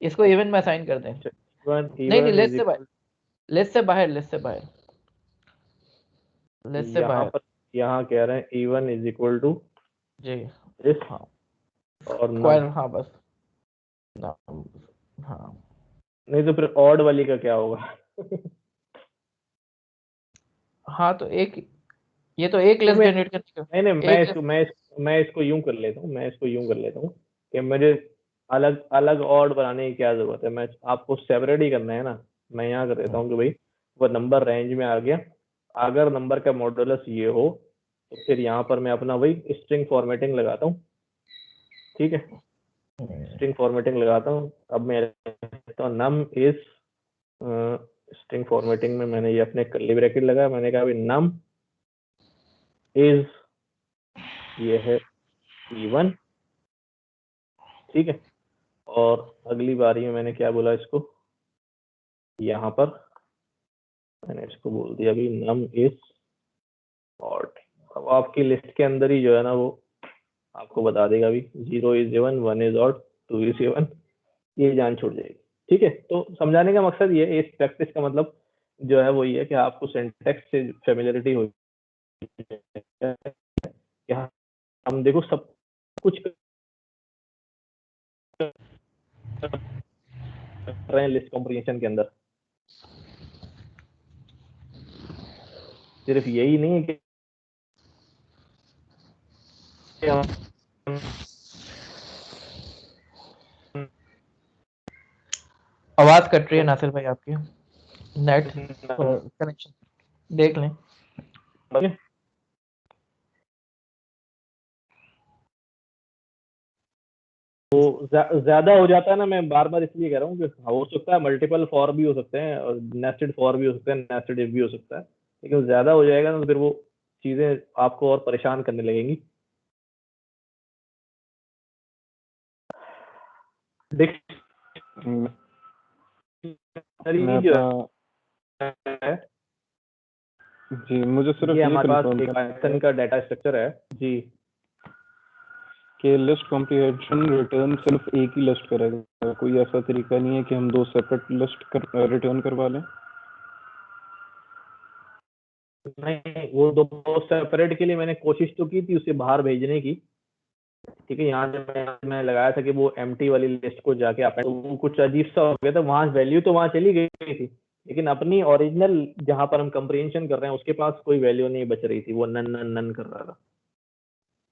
इसको इवन में असाइन कर दें। नहीं लिस्ट से बाहर यहाँ कह रहे हैं इवन इज इक्वल टू जी, हाँ, और हाँ बस हाँ, नहीं तो फिर ऑड वाली का क्या होगा हाँ तो एक ये तो एक लिस्ट जनरेट करने का नहीं मैं इसको यूं कर लेता हूँ कि मुझे अलग अलग ऑड बनाने की क्या जरूरत है, मैं आपको सेपरेट ही करना है ना। मैं यहाँ कर देता हूँ कि भाई वो नंबर रेंज में आ गया, अगर नंबर का मॉडुलस ये हो तो फिर यहाँ पर मैं अपना वही स्ट्रिंग फॉर्मेटिंग लगाता हूँ। ठीक है, स्ट्रिंग फॉर्मेटिंग लगाता हूँ। अब मैं तो नम इज स्ट्रिंग फॉर्मेटिंग में मैंने ये अपने कर्ली ब्रैकेट लगाया, मैंने कहा भाई नम इज ये है E1। ठीक है, और अगली बारी में मैंने क्या बोला इसको, यहाँ पर मैंने इसको बोल दिया अभी नम इज ऑड। अब आपकी लिस्ट के अंदर ही जो है ना वो आपको बता देगा अभी 0 is even, 1 is odd, 2 is even, ये जान छूट जाएगी। ठीक है, तो समझाने का मकसद ये है, इस प्रैक्टिस का मतलब जो है वो ये है कि आपको सिंटैक्स से फेमिलियरिटी हो, हम देखो सब कुछ कर रहे हैं लिस्ट कॉम्प्रिहेंशन के अंदर, सिर्फ यही नहीं है कि आवाज कट रही है नासिर भाई आपकी, नेट कनेक्शन देख लें। तो ज्यादा हो जाता है ना, मैं बार बार इसलिए कह रहा हूँ कि हो सकता है मल्टीपल फॉर भी हो सकते हैं और नेस्टेड फॉर भी हो सकते हैं, नेस्टेड इफ भी हो सकता है, लेकिन ज्यादा हो जाएगा ना तो फिर वो चीजें आपको और परेशान करने लगेंगी। जी मुझे सिर्फ ये ये हमारे पास कंफर्म एक पाइथन का डाटा स्ट्रक्चर है जी कि लिस्ट कॉम्प्रिहेंशन रिटर्न सिर्फ एक ही लिस्ट करेगा, कोई ऐसा तरीका नहीं है कि हम दो सेपरेट लिस्ट रिटर्न करवा लें। नहीं, वो दो सेपरेट के लिए मैंने कोशिश तो की थी उसे बाहर भेजने की। ठीक है, यहाँ से मैं लगाया था कि वो एम्प्टी वाली लिस्ट को जाके आप, तो वो कुछ अजीब सा हो गया था, वहां वैल्यू तो वहां चली गई थी, लेकिन अपनी ओरिजिनल जहां पर हम कंप्रीहेंशन कर रहे हैं उसके पास कोई वैल्यू नहीं बच रही थी, वो नन नन नन कर रहा था।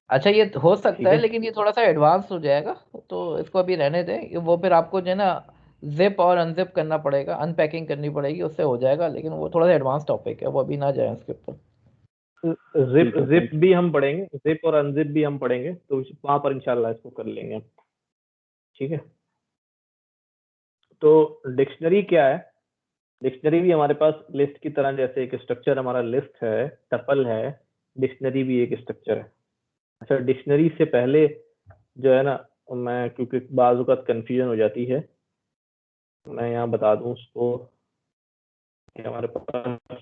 अच्छा ये हो सकता है, लेकिन ये थोड़ा सा एडवांस हो जाएगा, तो इसको अभी रहने दें। वो फिर आपको जो है ना जिप और अनजिप करना पड़ेगा, अनपैकिंग करनी पड़ेगी, उससे हो जाएगा, लेकिन वो थोड़ा सा एडवांस टॉपिक है, वो अभी ना जाए उसके ऊपर। जिप भी हम पढ़ेंगे, जिप और अनजिप भी हम पढ़ेंगे, तो वहां पर इंशाल्लाह इसको कर लेंगे। ठीक है, तो डिक्शनरी क्या है? डिक्शनरी भी हमारे पास लिस्ट की तरह, जैसे एक स्ट्रक्चर हमारा लिस्ट है, टपल है, डिक्शनरी भी एक स्ट्रक्चर है। अच्छा, डिक्शनरी से पहले जो है ना, मैं क्योंकि बाज़ वक़्त कंफ्यूजन हो जाती है, मैं यहाँ बता दूं उसको कि हमारे पास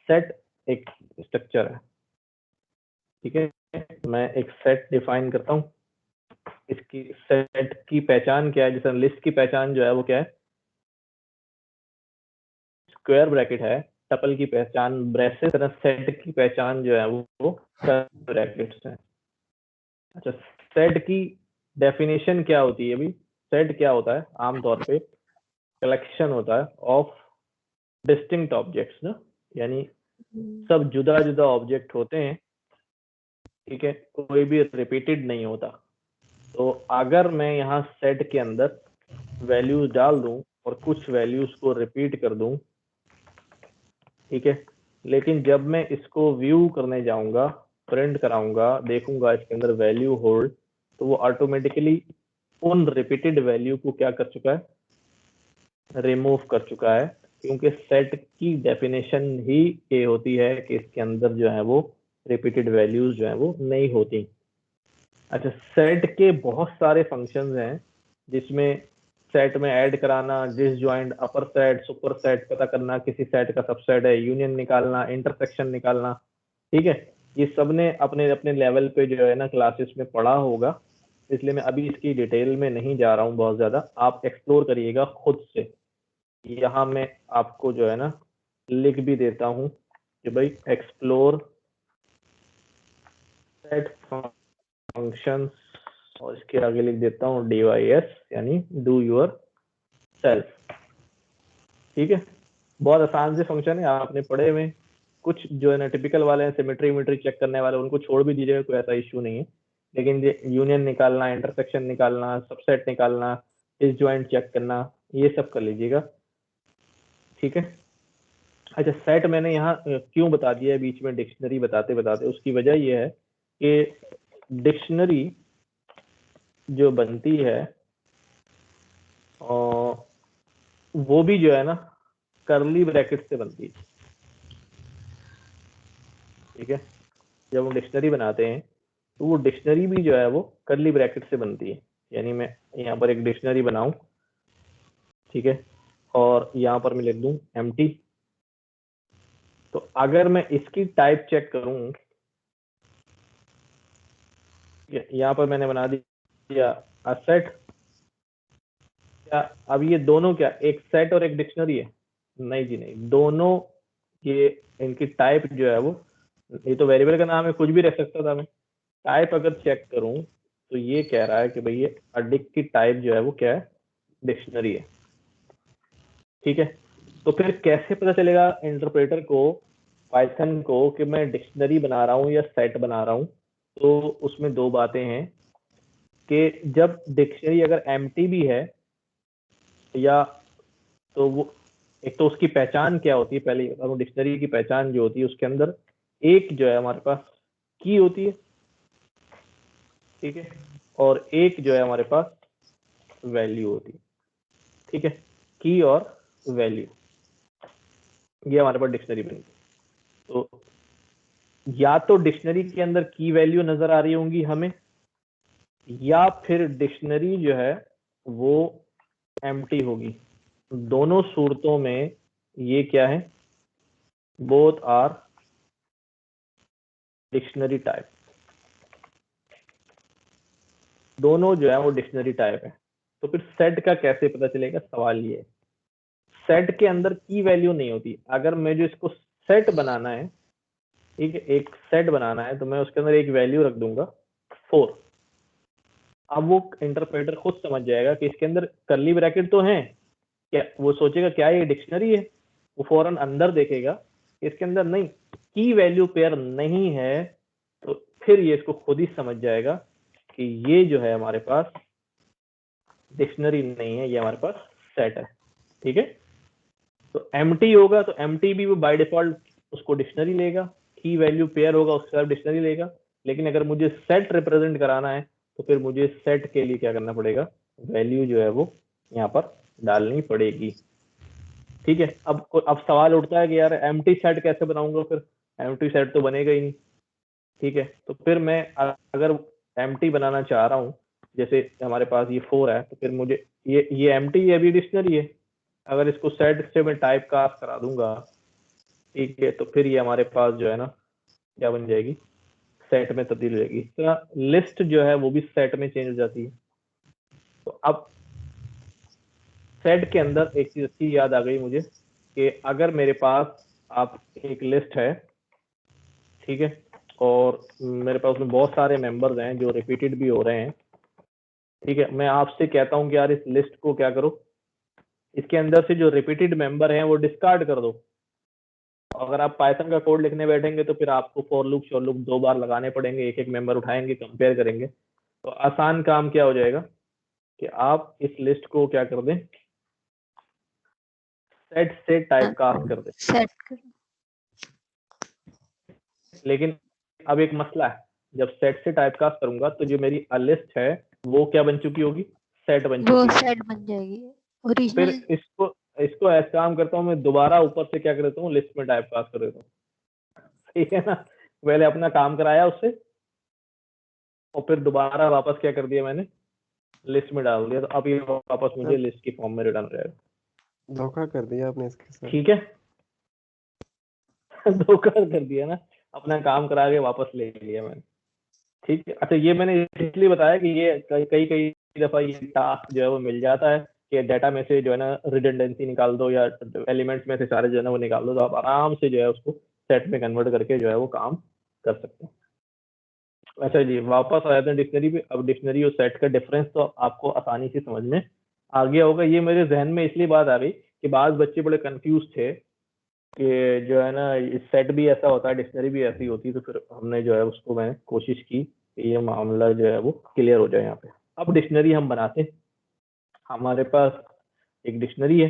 सेट एक स्ट्रक्चर है। ठीक है, मैं एक सेट डिफाइन करता हूँ, इसकी सेट की पहचान क्या है? जैसे लिस्ट की पहचान जो है वो क्या है, स्क्वायर ब्रैकेट है, टपल की पहचान ब्रेसेस, सेट की पहचान जो है वो ब्रैकेट्स है। अच्छा, सेट की डेफिनेशन क्या होती है? अभी सेट क्या होता है? आमतौर पे कलेक्शन होता है ऑफ डिस्टिंक्ट ऑब्जेक्ट्स ना, यानी सब जुदा जुदा ऑब्जेक्ट होते हैं। ठीक है, कोई भी रिपीटेड नहीं होता। तो अगर मैं यहाँ सेट के अंदर वैल्यूज डाल दूं और कुछ वैल्यूज को रिपीट कर दूं, ठीक है, लेकिन जब मैं इसको व्यू करने जाऊंगा, प्रिंट कराऊंगा, देखूंगा इसके अंदर वैल्यू होल्ड, तो वो ऑटोमेटिकली उन रिपीटेड वैल्यू को क्या कर चुका है? रिमूव कर चुका है, क्योंकि सेट की डेफिनेशन ही ये होती है कि इसके अंदर जो है वो रिपीटेड वैल्यूज जो है वो नहीं होती। अच्छा, सेट के बहुत सारे फंक्शंस हैं, जिसमें सेट में ऐड कराना, डिसजॉइंट, अपर सेट, सुपर सेट पता करना, किसी सेट का सबसेट है, यूनियन निकालना, इंटरसेक्शन निकालना। ठीक है, ये सब ने अपने अपने लेवल पे जो है ना क्लासेस में पढ़ा होगा, इसलिए मैं अभी इसकी डिटेल में नहीं जा रहा हूँ बहुत ज्यादा, आप एक्सप्लोर करिएगा खुद से। यहाँ मैं आपको जो है ना लिख भी देता हूँ कि भाई एक्सप्लोर सेट फंक्शंस, और इसके आगे लिख देता हूँ DYS, यानी डू योर सेल्फ। ठीक है, बहुत आसान से फंक्शन है, आपने पढ़े हुए, कुछ जो है ना टिपिकल वाले हैं सिमेट्री चेक करने वाले, उनको छोड़ भी दीजिएगा, कोई ऐसा इश्यू नहीं है। लेकिन यूनियन निकालना, इंटरसेक्शन निकालना, सबसेट निकालना, डिसजॉइंट चेक करना, ये सब कर लीजिएगा, ठीक है। अच्छा, सेट मैंने यहाँ क्यों बता दिया है बीच में डिक्शनरी बताते बताते, उसकी वजह ये है कि डिक्शनरी जो बनती है और वो भी जो है ना कर्ली ब्रैकेट से बनती है, ठीक है। जब हम डिक्शनरी बनाते हैं तो वो डिक्शनरी भी जो है वो कर्ली ब्रैकेट से बनती है। यानी मैं यहाँ पर एक डिक्शनरी बनाऊं, ठीक है, और यहाँ पर मैं लिख दूं एम्प्टी, तो अगर मैं इसकी टाइप चेक करूं, यहाँ पर मैंने बना दिया सेट, क्या अब ये दोनों क्या एक सेट और एक डिक्शनरी है? नहीं जी नहीं, दोनों ये इनकी टाइप जो है वो, ये तो वेरिएबल का नाम है, कुछ भी रख सकता था मैं। टाइप अगर चेक करूं तो ये कह रहा है कि भाई ये अडिक की टाइप जो है वो क्या है, डिक्शनरी है, ठीक है। तो फिर कैसे पता चलेगा इंटरप्रेटर को, पाइथन को, कि मैं डिक्शनरी बना रहा हूँ या सेट बना रहा हूँ? तो उसमें दो बातें हैं कि जब डिक्शनरी अगर एम्प्टी भी है या, तो वो एक तो उसकी पहचान क्या होती है, पहले बता दूं, डिक्शनरी की पहचान जो होती है उसके अंदर एक जो है हमारे पास की होती है, ठीक है, और एक जो है हमारे पास वैल्यू होती है, ठीक है, की और वैल्यू, ये हमारे पास डिक्शनरी बनी। तो या तो डिक्शनरी के अंदर की वैल्यू नजर आ रही होंगी हमें, या फिर डिक्शनरी जो है वो एम्प्टी होगी। दोनों सूरतों में ये क्या है, बोथ आर डिक्शनरी टाइप, दोनों जो है वो डिक्शनरी टाइप है। तो फिर सेट का कैसे पता चलेगा, सवाल ये है। सेट के अंदर की वैल्यू नहीं होती। अगर मैं जो इसको सेट बनाना है, ठीक है, एक सेट बनाना है, तो मैं उसके अंदर एक वैल्यू रख दूंगा 4। अब वो इंटरप्रेटर खुद समझ जाएगा कि इसके अंदर कर्ली ब्रैकेट तो है, क्या वो सोचेगा क्या ये डिक्शनरी है, वो फौरन अंदर देखेगा, इसके अंदर नहीं, की वैल्यू पेयर नहीं है, तो फिर ये इसको खुद ही समझ जाएगा कि ये जो है हमारे पास डिक्शनरी नहीं है, ये हमारे पास सेट है, ठीक है। तो एम्प्टी होगा तो एम्प्टी भी वो बाय डिफॉल्ट उसको डिक्शनरी लेगा, की वैल्यू पेयर होगा उसके साथ डिक्शनरी लेगा। लेकिन अगर मुझे सेट रिप्रेजेंट कराना है तो फिर मुझे सेट के लिए क्या करना पड़ेगा, वैल्यू जो है वो यहाँ पर डालनी पड़ेगी, ठीक है। अब सवाल उठता है कि यार एम्प्टी सेट कैसे बनाऊंगा, फिर एम्प्टी सेट तो बनेगा ही नहीं, ठीक है। तो फिर मैं अगर एम्प्टी बनाना चाह रहा हूँ, जैसे हमारे पास ये 4 है, तो फिर मुझे ये एम्प्टी है, अभी डिक्शनरी है, अगर इसको सेट से मैं टाइप कास्ट करा दूंगा, ठीक है, तो फिर ये हमारे पास जो है ना क्या बन जाएगी, सेट में तब्दील हो जाएगी। इस तरह लिस्ट जो है वो भी सेट में चेंज हो जाती है। तो अब सेट के अंदर एक चीज अच्छी याद आ गई मुझे कि अगर मेरे पास आप एक लिस्ट है, ठीक है, और मेरे पास उसमें बहुत सारे मेंबर्स हैं जो रिपीटेड भी हो रहे हैं, ठीक है, मैं आपसे कहता हूं कि यार इस लिस्ट को क्या करो, इसके अंदर से जो रिपीटेड मेंबर हैं वो डिस्कार्ड कर दो। अगर आप पाइथन का कोड लिखने बैठेंगे तो फिर आपको फॉर लूप शॉर लूप 2 बार लगाने पड़ेंगे, एक एक मेंबर उठाएंगे, कंपेयर करेंगे। तो आसान काम क्या हो जाएगा कि आप इस लिस्ट को क्या कर दें, सेट से टाइप कास्ट कर दें। सेट कर। लेकिन अब एक मसला है, जब सेट से टाइप कास्ट करूंगा तो जो मेरी लिस्ट है वो क्या बन चुकी होगी, सेट बन चुकी वो है। सेट बन जाएगी फिर ओरिजिनल। इसको ऐसा काम करता हूँ मैं, दोबारा ऊपर से क्या कर देता हूँ, लिस्ट में टाइप कास्ट कर देता हूँ, ठीक है ना। पहले अपना काम कराया उससे और फिर दोबारा वापस क्या कर दिया मैंने, लिस्ट में डाल दिया, तो अब ये वापस मुझे लिस्ट की फॉर्म में रिटर्न हो जाएगा। धोखा कर दिया आपने इसके साथ, ठीक है। धोखा कर दिया ना, अपना काम करा के वापस ले लिया मैंने, ठीक है। अच्छा, ये मैंने इसलिए बताया कि ये कई दफा ये टास्क जो है वो मिल जाता है कि डाटा में से जो है ना रिडंडेंसी निकाल दो या एलिमेंट्स में से सारे जो है ना वो निकाल दो, तो आप आराम से जो है उसको सेट में कन्वर्ट करके जो है वो काम कर सकते हैं। अच्छा जी, वापस आ जाते हैं डिक्शनरी पे। अब डिक्शनरी और सेट का डिफरेंस तो आपको आसानी से समझ में आ गया होगा। ये मेरे जहन में इसलिए बात आ गई कि बाज बच्चे बड़े कंफ्यूज थे कि जो है ना सेट भी ऐसा होता है, डिक्शनरी भी ऐसी होती है, तो फिर हमने जो है उसको मैंने कोशिश की कि ये मामला जो है वो क्लियर हो जाए यहाँ पे। अब डिक्शनरी हम बनाते हैं। हमारे पास एक डिक्शनरी है,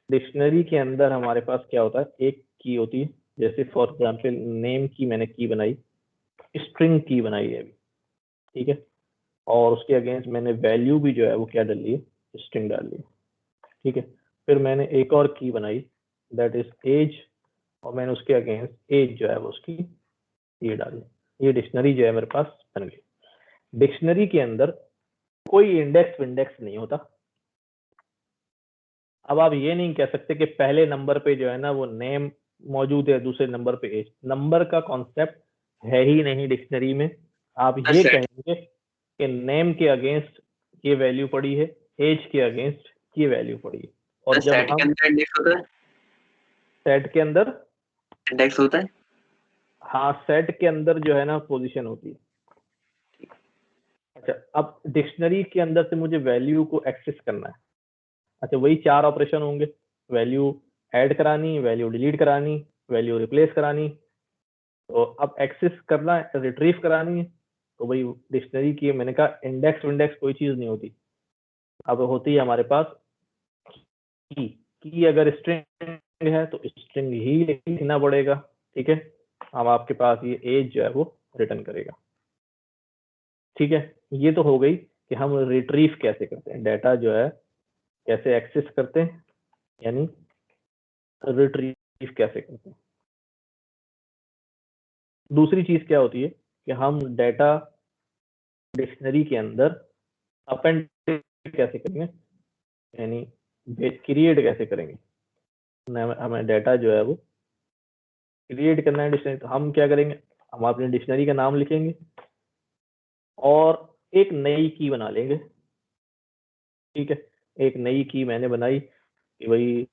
डिक्शनरी के अंदर हमारे पास क्या होता है, एक की होती है, जैसे फॉर एग्जाम्पल नेम की मैंने की बनाई, स्ट्रिंग की बनाई है अभी, ठीक है, और उसके अगेंस्ट मैंने वैल्यू भी जो है वो क्या डाल ली है, स्ट्रिंग डाल ली है, ठीक है। फिर मैंने एक और की बनाई दैट इज एज, और मैंने उसके अगेंस्ट एज जो है वो उसकी ये डाली। ये डिक्शनरी जो है मेरे पास बन गई। डिक्शनरी के अंदर कोई इंडेक्स विंडेक्स नहीं होता। अब आप ये नहीं कह सकते कि पहले नंबर पे जो है ना वो नेम मौजूद है, दूसरे नंबर पे एज। नंबर का कॉन्सेप्ट है ही नहीं डिक्शनरी में। आप ये कहेंगे कि नेम के अगेंस्ट ये वैल्यू पड़ी है, एज के अगेंस्ट ये वैल्यू पड़ी है। और जब हम सेट के अंदर इंडेक्स होता है, हाँ सेट के अंदर जो है ना पोजीशन होती है। अच्छा, अब डिक्शनरी के अंदर से मुझे वैल्यू को एक्सेस करना है। अच्छा, वही 4 ऑपरेशन होंगे, वैल्यू ऐड करानी, वैल्यू डिलीट करानी, वैल्यू रिप्लेस करानी। तो अब एक्सेस करना है, रिट्रीव करानी है, तो वही डिक्शनरी की मैंने कहा इंडेक्स विंडेक्स कोई चीज नहीं होती। अब होती है हमारे पास की अगर स्ट्रिंग है तो स्ट्रिंग ही लिखना पड़ेगा, ठीक है। अब आपके पास ये एज जो है वो रिटर्न करेगा, ठीक है। ये तो हो गई कि हम रिट्रीव कैसे करते हैं, डाटा जो है कैसे एक्सेस करते हैं, यानी रिट्रीव कैसे करते हैं। दूसरी चीज क्या होती है कि हम डाटा डिक्शनरी के अंदर अपेंड कैसे करेंगे, यानी क्रिएट कैसे करेंगे। हमें डाटा जो है वो क्रिएट करना है डिक्शनरी, तो हम क्या करेंगे, हम अपनी डिक्शनरी का नाम लिखेंगे और एक नई की बना लेंगे, ठीक है। एक नई की मैंने बनाई कि भाई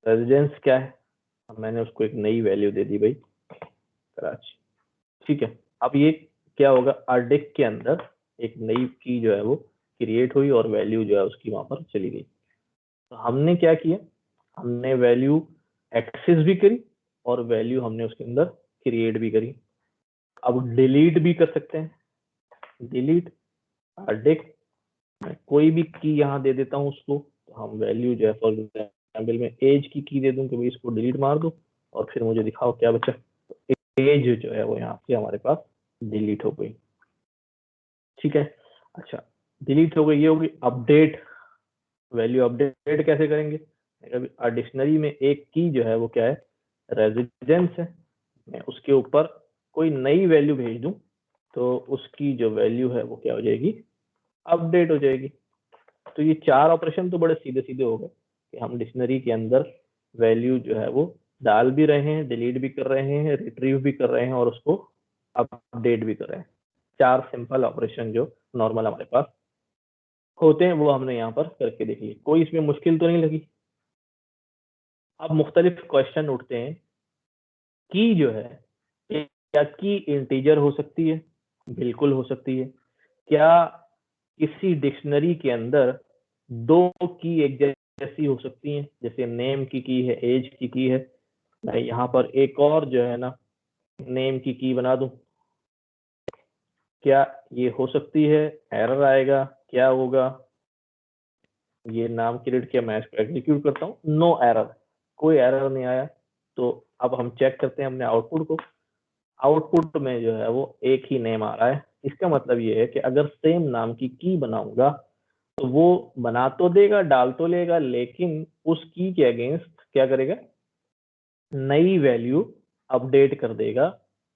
रेजिडेंस क्या है, मैंने उसको एक नई वैल्यू दे दी भाई कराची, ठीक है। अब ये क्या होगा, आरडिक के अंदर एक नई की जो है वो क्रिएट हुई और वैल्यू जो है उसकी वहां पर चली गई। तो हमने क्या किया, हमने वैल्यू एक्सेस भी करी और वैल्यू हमने उसके अंदर क्रिएट भी करी। अब डिलीट भी कर सकते हैं, डिलीट आरडिक, मैं कोई भी की यहाँ दे देता हूँ उसको, तो हम वैल्यू जो है फॉर एग्जाम्पल में एज की दे दूं कि भाई इसको डिलीट मार दो और फिर मुझे दिखाओ क्या बचा। तो एज जो है वो यहाँ से हमारे पास डिलीट हो गई, ठीक है। अच्छा, डिलीट हो गई, ये होगी। अपडेट, वैल्यू अपडेट कैसे करेंगे, डिक्शनरी में एक की जो है वो क्या है, रेजिडेंस है, मैं उसके ऊपर कोई नई वैल्यू भेज दूं तो उसकी जो वैल्यू है वो क्या हो जाएगी, अपडेट हो जाएगी। तो ये 4 ऑपरेशन तो बड़े सीधे सीधे हो गए कि हम डिक्शनरी के अंदर वैल्यू जो है वो डाल भी रहे हैं, डिलीट भी कर रहे हैं, रिट्रीव भी कर रहे हैं और उसको अपडेट भी कर रहे हैं। 4 सिंपल ऑपरेशन जो नॉर्मल हमारे पास होते हैं वो हमने यहाँ पर करके देख लिया, कोई इसमें मुश्किल तो नहीं लगी। अब मुख्तलिफ क्वेश्चन उठते हैं, की जो है क्या की इंटीजर हो सकती है, बिल्कुल हो सकती है। क्या किसी डिक्शनरी के अंदर 2 की एक जैसी हो सकती हैं, जैसे नेम की है, एज की है, मैं यहाँ पर एक और जो है ना नेम की बना दूं, क्या ये हो सकती है, एरर आएगा, क्या होगा। ये नाम क्रिएट किया, मैं इसको एग्जीक्यूट करता हूँ, नो एरर, कोई एरर नहीं आया। तो अब हम चेक करते हैं अपने आउटपुट को, आउटपुट में जो है वो एक ही नेम आ रहा है। इसका मतलब ये है कि अगर सेम नाम की बनाऊंगा तो वो बना तो देगा, डाल तो लेगा, लेकिन उस की के अगेंस्ट क्या करेगा, नई वैल्यू अपडेट कर देगा,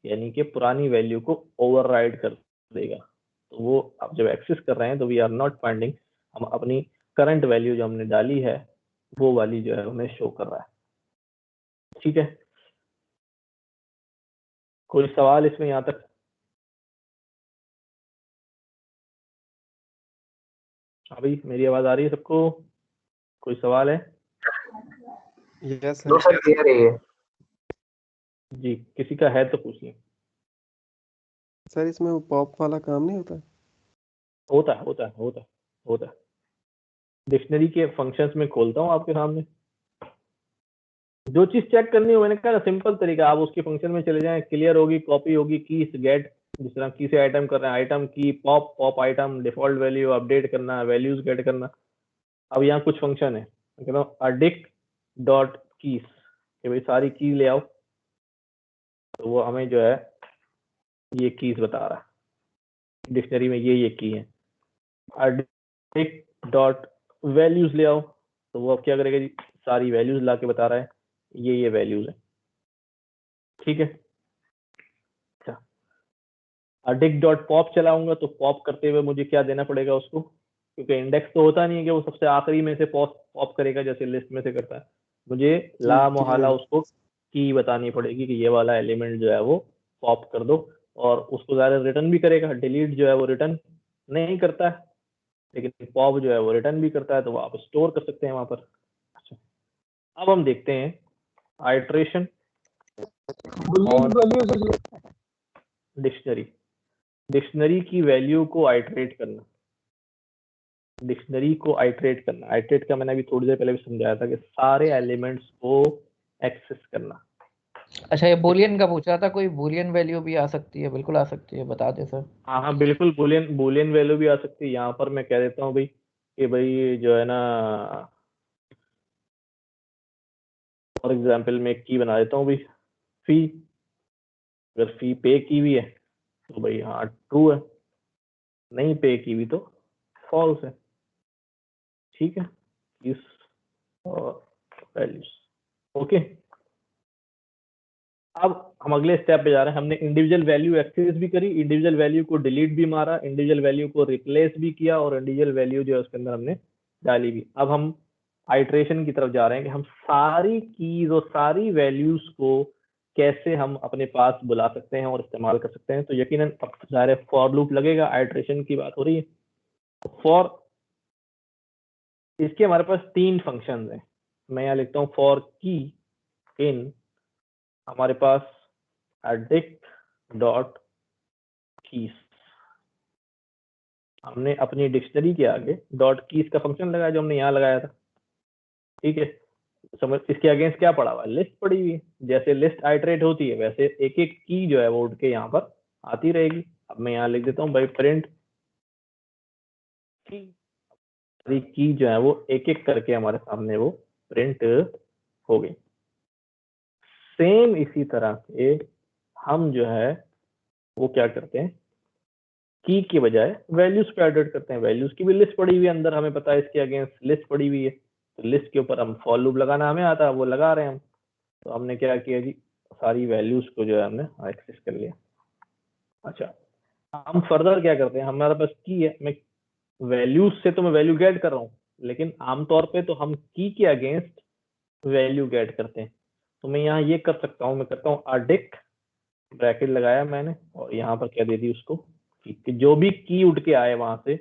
यानी कि पुरानी वैल्यू को ओवरराइड कर देगा। तो वो अब जब एक्सेस कर रहे हैं तो वी आर नॉट फाइंडिंग, हम अपनी करंट वैल्यू जो हमने डाली है वो वाली जो है हमें शो कर रहा है, ठीक है। कोई सवाल इसमें यहाँ तक? हाँ भाई, मेरी आवाज आ रही है सबको? कोई सवाल है? यस नो सर, क्लियर है ये। जी, किसी का है तो पूछिए। सर इसमें वो पॉप वाला काम नहीं होता? होता है। डिक्शनरी के फंक्शंस में खोलता हूँ आपके सामने, जो चीज चेक करनी हो, मैंने कहा ना सिंपल तरीका, आप उसके फंक्शन में चले जाएं, क्लियर होगी, कॉपी होगी, की गेट, जिस तरह की से आइटम कर रहे हैं, आइटम की pop, pop item, default value update करना, वैल्यूज गेट करना। अब यहाँ कुछ फंक्शन है, कह रहा हूँ अडिक डॉट कीज, कि भाई सारी की ले आओ, तो वो हमें जो है ये कीज बता रहा है, डिक्शनरी में ये की है। अडिक डॉट वैल्यूज ले आओ, तो वो अब क्या करेगा जी, सारी वैल्यूज ला के बता रहा है ये वैल्यूज है, ठीक है। अच्छा, अडिक डॉट पॉप चलाऊंगा तो पॉप करते हुए मुझे क्या देना पड़ेगा उसको, क्योंकि इंडेक्स तो होता नहीं है कि वो सबसे आखिरी में से पॉप करेगा जैसे लिस्ट में से करता है, मुझे ला मोहल्ला उसको की बतानी पड़ेगी कि ये वाला एलिमेंट जो है वो पॉप कर दो, और उसको ज़्यादा रिटर्न भी करेगा। डिलीट जो है वो रिटर्न नहीं करता है, लेकिन पॉप जो है वो रिटर्न भी करता है, तो वो आप स्टोर कर सकते हैं वहां पर। अच्छा, अब हम देखते हैं आइट्रेशन डिक्शनरी, डिक्शनरी की वैल्यू को आइट्रेट करना, डिक्शनरी को आइट्रेट करना। आइट्रेट का मैंने अभी थोड़ी देर पहले भी समझाया था कि सारे एलिमेंट्स को एक्सेस करना। अच्छा, ये बूलियन का पूछ रहा था, कोई बूलियन वैल्यू भी आ सकती है? बिल्कुल आ सकती है, बता दे सर। हाँ हाँ बिल्कुल, बूलियन वैल्यू भी आ सकती है। यहाँ पर मैं कह देता हूँ भाई कि भाई जो है ना, फॉर एग्जाम्पल मैं एक की बना देता हूँ भाई, फी, अगर फी पे की हुई है तो भाई हाँ ट्रू है, नहीं पे की हुई तो फॉल्स है, ठीक है। इस वैल्यूज ओके। अब हम अगले स्टेप पे जा रहे हैं। हमने इंडिविजुअल वैल्यू एक्सेस भी करी, इंडिविजुअल वैल्यू को डिलीट भी मारा, इंडिविजुअल वैल्यू को रिप्लेस भी किया, और इंडिविजुअल वैल्यू जो है उसके अंदर हमने डाली भी। अब हम आइट्रेशन की तरफ जा रहे हैं कि हम सारी कीज और सारी वैल्यूज को कैसे हम अपने पास बुला सकते हैं और इस्तेमाल कर सकते हैं। तो यकीनन अब ज़ाहिर है फॉर लूप लगेगा, आइट्रेशन की बात हो रही है। फॉर, इसके हमारे पास 3 फंक्शंस हैं। मैं यहाँ लिखता हूँ फॉर की इन, हमारे पास अडिक्ट डॉट कीज, हमने अपनी डिक्शनरी के आगे डॉट कीज का फंक्शन लगाया जो हमने यहाँ लगाया था, ठीक है। समझ, इसके अगेंस्ट क्या पड़ा हुआ है, लिस्ट पड़ी हुई है। जैसे लिस्ट आइटरेट होती है वैसे एक एक की जो है वो उठ के यहाँ पर आती रहेगी। अब मैं यहाँ लिख देता हूँ भाई प्रिंट की जो है वो एक एक करके हमारे सामने वो प्रिंट हो गई। सेम इसी तरह से हम जो है वो क्या करते हैं, की के बजाय वैल्यूज पे एडिट करते हैं। वैल्यूज की भी लिस्ट पड़ी हुई है अंदर, हमें पता है इसके अगेंस्ट लिस्ट पड़ी हुई है, तो लिस्ट के ऊपर हम फॉर लूप लगाना हमें आता है, वो लगा रहे हैं हम। तो हमने क्या किया जी, सारी वैल्यूज को जो है हमने एक्सेस कर लिया। अच्छा, हम फर्दर क्या करते हैं, हमारे पास की है, मैं वैल्यूज से तो मैं वैल्यू गेट कर रहा हूँ, लेकिन आमतौर पे तो हम की के अगेंस्ट वैल्यू गेट करते हैं। तो मैं यहाँ ये कर सकता हूँ, मैं करता हूँ अडिक, ब्रैकेट लगाया मैंने, और यहाँ पर क्या दे दी उसको, कि जो भी की उठ के आए वहां से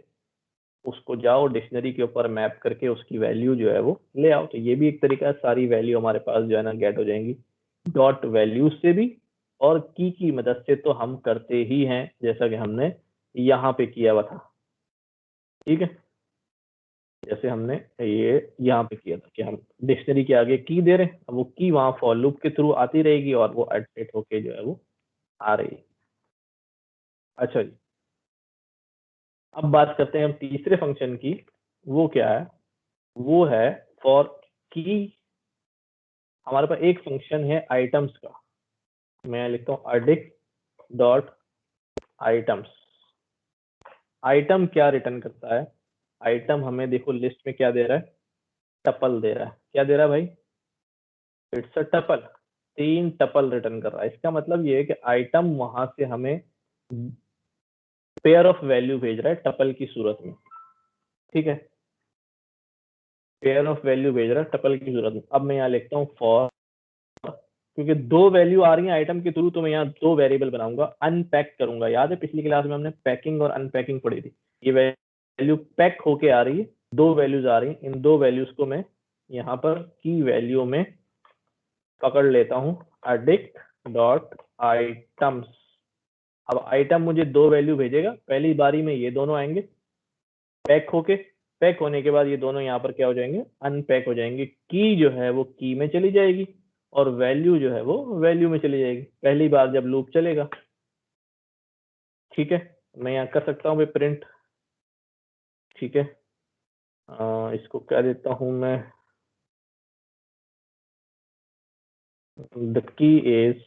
उसको जाओ डिक्शनरी के ऊपर मैप करके उसकी वैल्यू जो है वो ले आओ। तो ये भी एक तरीका है, सारी वैल्यू हमारे पास जो है ना गेट हो जाएंगी डॉट वैल्यूज से भी, और की मदद से तो हम करते ही हैं, जैसा कि हमने यहाँ पे किया हुआ था, ठीक है। जैसे हमने ये यहाँ पे किया था कि हम डिक्शनरी के आगे की दे रहे हैं, अब वो की वहाँ फॉर लूप के थ्रू आती रहेगी और वो अपडेट होके जो है वो आ रही है। अच्छा जी, अब बात करते हैं हम तीसरे फंक्शन की। वो क्या है, वो है फॉर की, हमारे पास एक फंक्शन है आइटम्स का, मैं लिखता हूँ अडिक डॉट आइटम्स। आइटम क्या रिटर्न करता है, आइटम हमें देखो लिस्ट में क्या दे रहा है, टपल दे रहा है। क्या दे रहा है भाई, it's a tuple, 3 tuple return कर रहा है। इसका मतलब ये है कि आइटम वहां से हमें पेयर ऑफ वैल्यू भेज रहा है टपल की सूरत में, ठीक है। पेयर ऑफ वैल्यू भेज रहा है टपल की सूरत में। अब मैं यहाँ लिखता हूँ फॉर, क्योंकि 2 वैल्यू आ रही है आइटम के थ्रू, तो मैं यहाँ 2 वेरिएबल बनाऊंगा, अनपैक करूंगा। याद है पिछली क्लास में हमने पैकिंग और अनपैकिंग पढ़ी थी। ये वैल्यू पैक होके आ रही है, 2 वैल्यूज आ रही हैं, इन 2 वैल्यूज को मैं यहाँ पर की वैल्यू में पकड़ लेता हूँ अडिक्ट डॉट आइटम्स। अब आइटम मुझे 2 वैल्यू भेजेगा, पहली बारी में ये दोनों आएंगे पैक होके, पैक होने के बाद ये दोनों यहाँ पर क्या हो जाएंगे, अनपैक हो जाएंगे। की जो है वो की में चली जाएगी और वैल्यू जो है वो वैल्यू में चली जाएगी पहली बार जब लूप चलेगा। ठीक है, मैं यहाँ कर सकता हूँ प्रिंट। ठीक है, इसको क्या देता हूँ मैं, the key is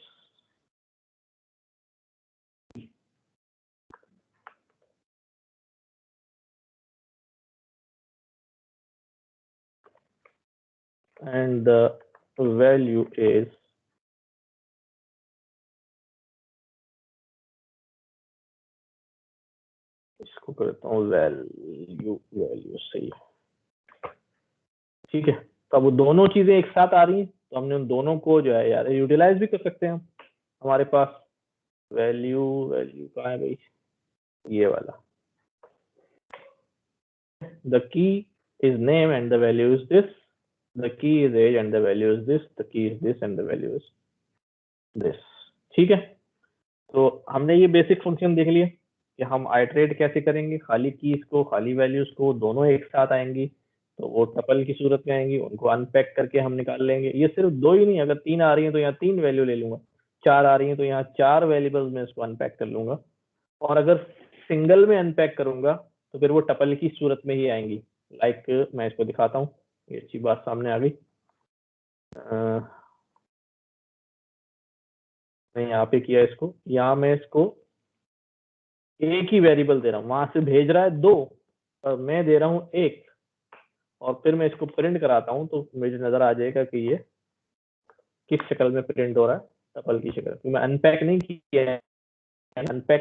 and the value is इसको करता हूँ वैल्यू सही है। ठीक है, तो अब वो दोनों चीजें एक साथ आ रही हैं तो हमने उन दोनों को जो है यार यूटिलाइज भी कर सकते हैं हम। हमारे पास वैल्यू कहाँ है भाई, ये वाला, the key is name and the value is this, the key is age and the value is this, the key is this and the value is this। ठीक है, तो हमने ये बेसिक फंक्शन देख लिया कि हम आइटरेट कैसे करेंगे, खाली कीज को खाली वैल्यूज को दोनों एक साथ आएंगी तो वो टपल की सूरत में आएंगी, उनको अनपैक करके हम निकाल लेंगे। ये सिर्फ दो ही नहीं, अगर 3 आ रही है तो यहाँ 3 वैल्यू ले लूंगा, 4 आ रही है तो यहाँ 4 वेरिएबल्स में इसको अनपैक कर लूंगा, और अगर सिंगल में अनपैक करूंगा तो फिर वो टपल की सूरत में ही आएंगी। लाइक मैं इसको दिखाता हूँ, ये अच्छी बात सामने आ गई। मैं यहाँ पे किया इसको, यहाँ मैं इसको एक ही वेरिएबल दे रहा हूँ, वहां से भेज रहा है 2 और मैं दे रहा हूँ 1, और फिर मैं इसको प्रिंट कराता हूँ तो मुझे नजर आ जाएगा कि ये किस शक्ल में प्रिंट हो रहा है, टपल की शक्ल। तो मैं अनपैक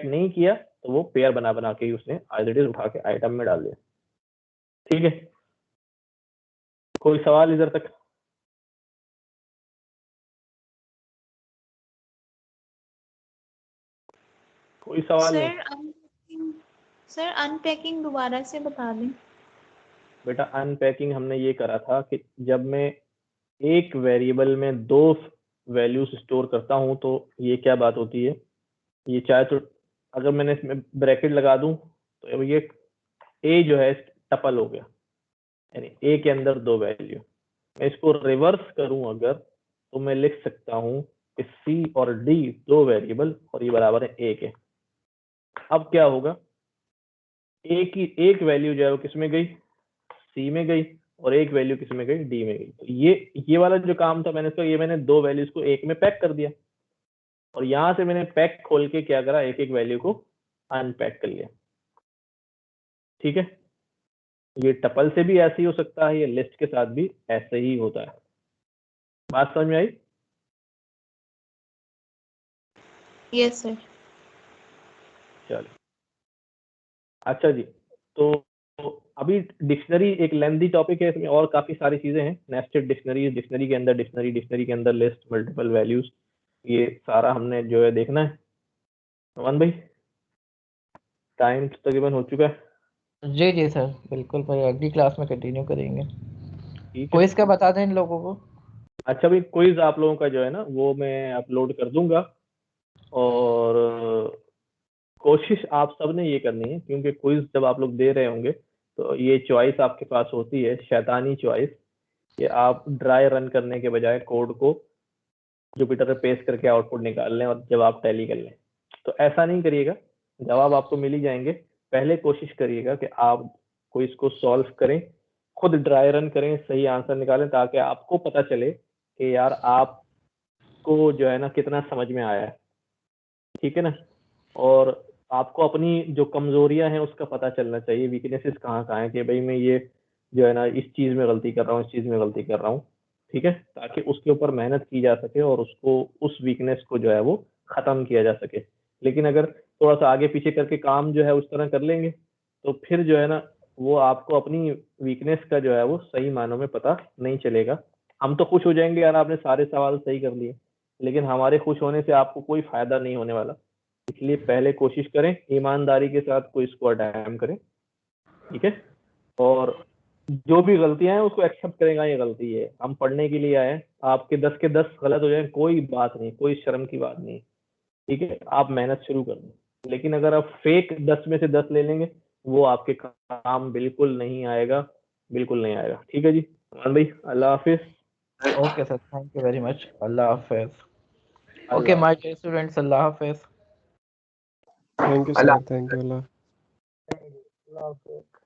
नहीं किया तो वो पेयर बना बना के ही उसने आइडेंटिटी उठा के आइटम में डाल दिया। ठीक है, कोई सवाल इधर तक? कोई सवाल नहीं? सर अनपैकिंग दोबारा से बता दें। बेटा अनपैकिंग हमने ये करा था कि जब मैं एक वेरिएबल में 2 वैल्यूज स्टोर करता हूं तो ये क्या बात होती है, ये चाहे तो अगर मैंने इसमें ब्रैकेट लगा दूं तो ये ए जो है टपल हो गया, यानी ए के अंदर 2 वैल्यू। मैं इसको रिवर्स करूं अगर तो मैं लिख सकता हूं कि सी और डी 2 वेरिएबल और ये बराबर है ए के। अब क्या होगा, ए की एक वैल्यू जो है वो किस में गई, सी में गई, और एक वैल्यू किस में गई, डी में गई। तो ये वाला जो काम था मैंने इसका, ये मैंने 2 वैल्यूज को एक में पैक कर दिया और यहां से मैंने पैक खोल के क्या करा, एक एक वैल्यू को अनपैक कर लिया। ठीक है, ये टपल से भी ऐसे ही हो सकता है, ये लिस्ट के साथ भी ऐसे ही होता है। बात समझ में आई? Yes sir. चलिए, अच्छा जी, तो अभी डिक्शनरी एक लेंथी टॉपिक है, इसमें और काफी सारी चीजें हैं। नेस्टेड डिक्शनरी, डिक्शनरी के अंदर डिक्शनरी, डिक्शनरी के अंदर लिस्ट, मल्टीपल वैल्यूज, ये सारा हमने जो है देखना है। अमन भाई टाइम तकरीबन हो चुका है। जी सर, बिल्कुल भाई, अगली क्लास में कंटिन्यू करेंगे। ठीक है, क्विज का बता दें इन लोगों को। अच्छा भाई, क्विज आप लोगों का जो है ना वो मैं अपलोड कर दूंगा, और कोशिश आप सब ने ये करनी है, क्योंकि क्विज जब आप लोग दे रहे होंगे तो ये चॉइस आपके पास होती है, शैतानी चॉइस, कि आप ड्राई रन करने के बजाय कोड को जुपिटर पे पेस्ट करके आउटपुट निकाल लें और जवाब टैली कर लें। तो ऐसा नहीं करिएगा, जवाब आपको मिल ही जाएंगे। पहले कोशिश करिएगा कि आप क्विज को सॉल्व करें, खुद ड्राई रन करें, सही आंसर निकालें, ताकि आपको पता चले कि यार आपको जो है ना कितना समझ में आया है। ठीक है ना, और आपको अपनी जो कमजोरियां हैं उसका पता चलना चाहिए, वीकनेसेस कहाँ कहाँ है, कि भाई मैं ये जो है ना इस चीज में गलती कर रहा हूँ, इस चीज में गलती कर रहा हूँ। ठीक है, ताकि उसके ऊपर मेहनत की जा सके और उसको, उस वीकनेस को जो है वो खत्म किया जा सके। लेकिन अगर थोड़ा सा आगे पीछे करके काम जो है उस तरह कर लेंगे तो फिर जो है ना वो आपको अपनी वीकनेस का जो है वो सही मानों में पता नहीं चलेगा। हम तो खुश हो जाएंगे यार आपने सारे सवाल सही कर लिए, लेकिन हमारे खुश होने से आपको कोई फायदा नहीं होने वाला। इसलिए पहले कोशिश करें ईमानदारी के साथ कोई इसको अटेम्प्ट करें। ठीक है, और जो भी गलतियां हैं उसको एक्सेप्ट करेगा, ये गलती है, हम पढ़ने के लिए आए हैं। आपके 10 के 10 गलत हो जाए कोई बात नहीं, कोई शर्म की बात नहीं। ठीक है, आप मेहनत शुरू कर दें, लेकिन अगर आप फेक 10 में से 10 ले लेंगे वो आपके काम बिल्कुल नहीं आएगा, बिल्कुल नहीं आएगा। ठीक है जी, अमन भाई, अल्लाह हाफिज। Okay sir, thank you very much. अल्लाह हाफिज। ओके माय डियर स्टूडेंट्स, अल्लाह हाफिज। Thank you sir, thank you. अल्लाह अल्लाह हाफिज।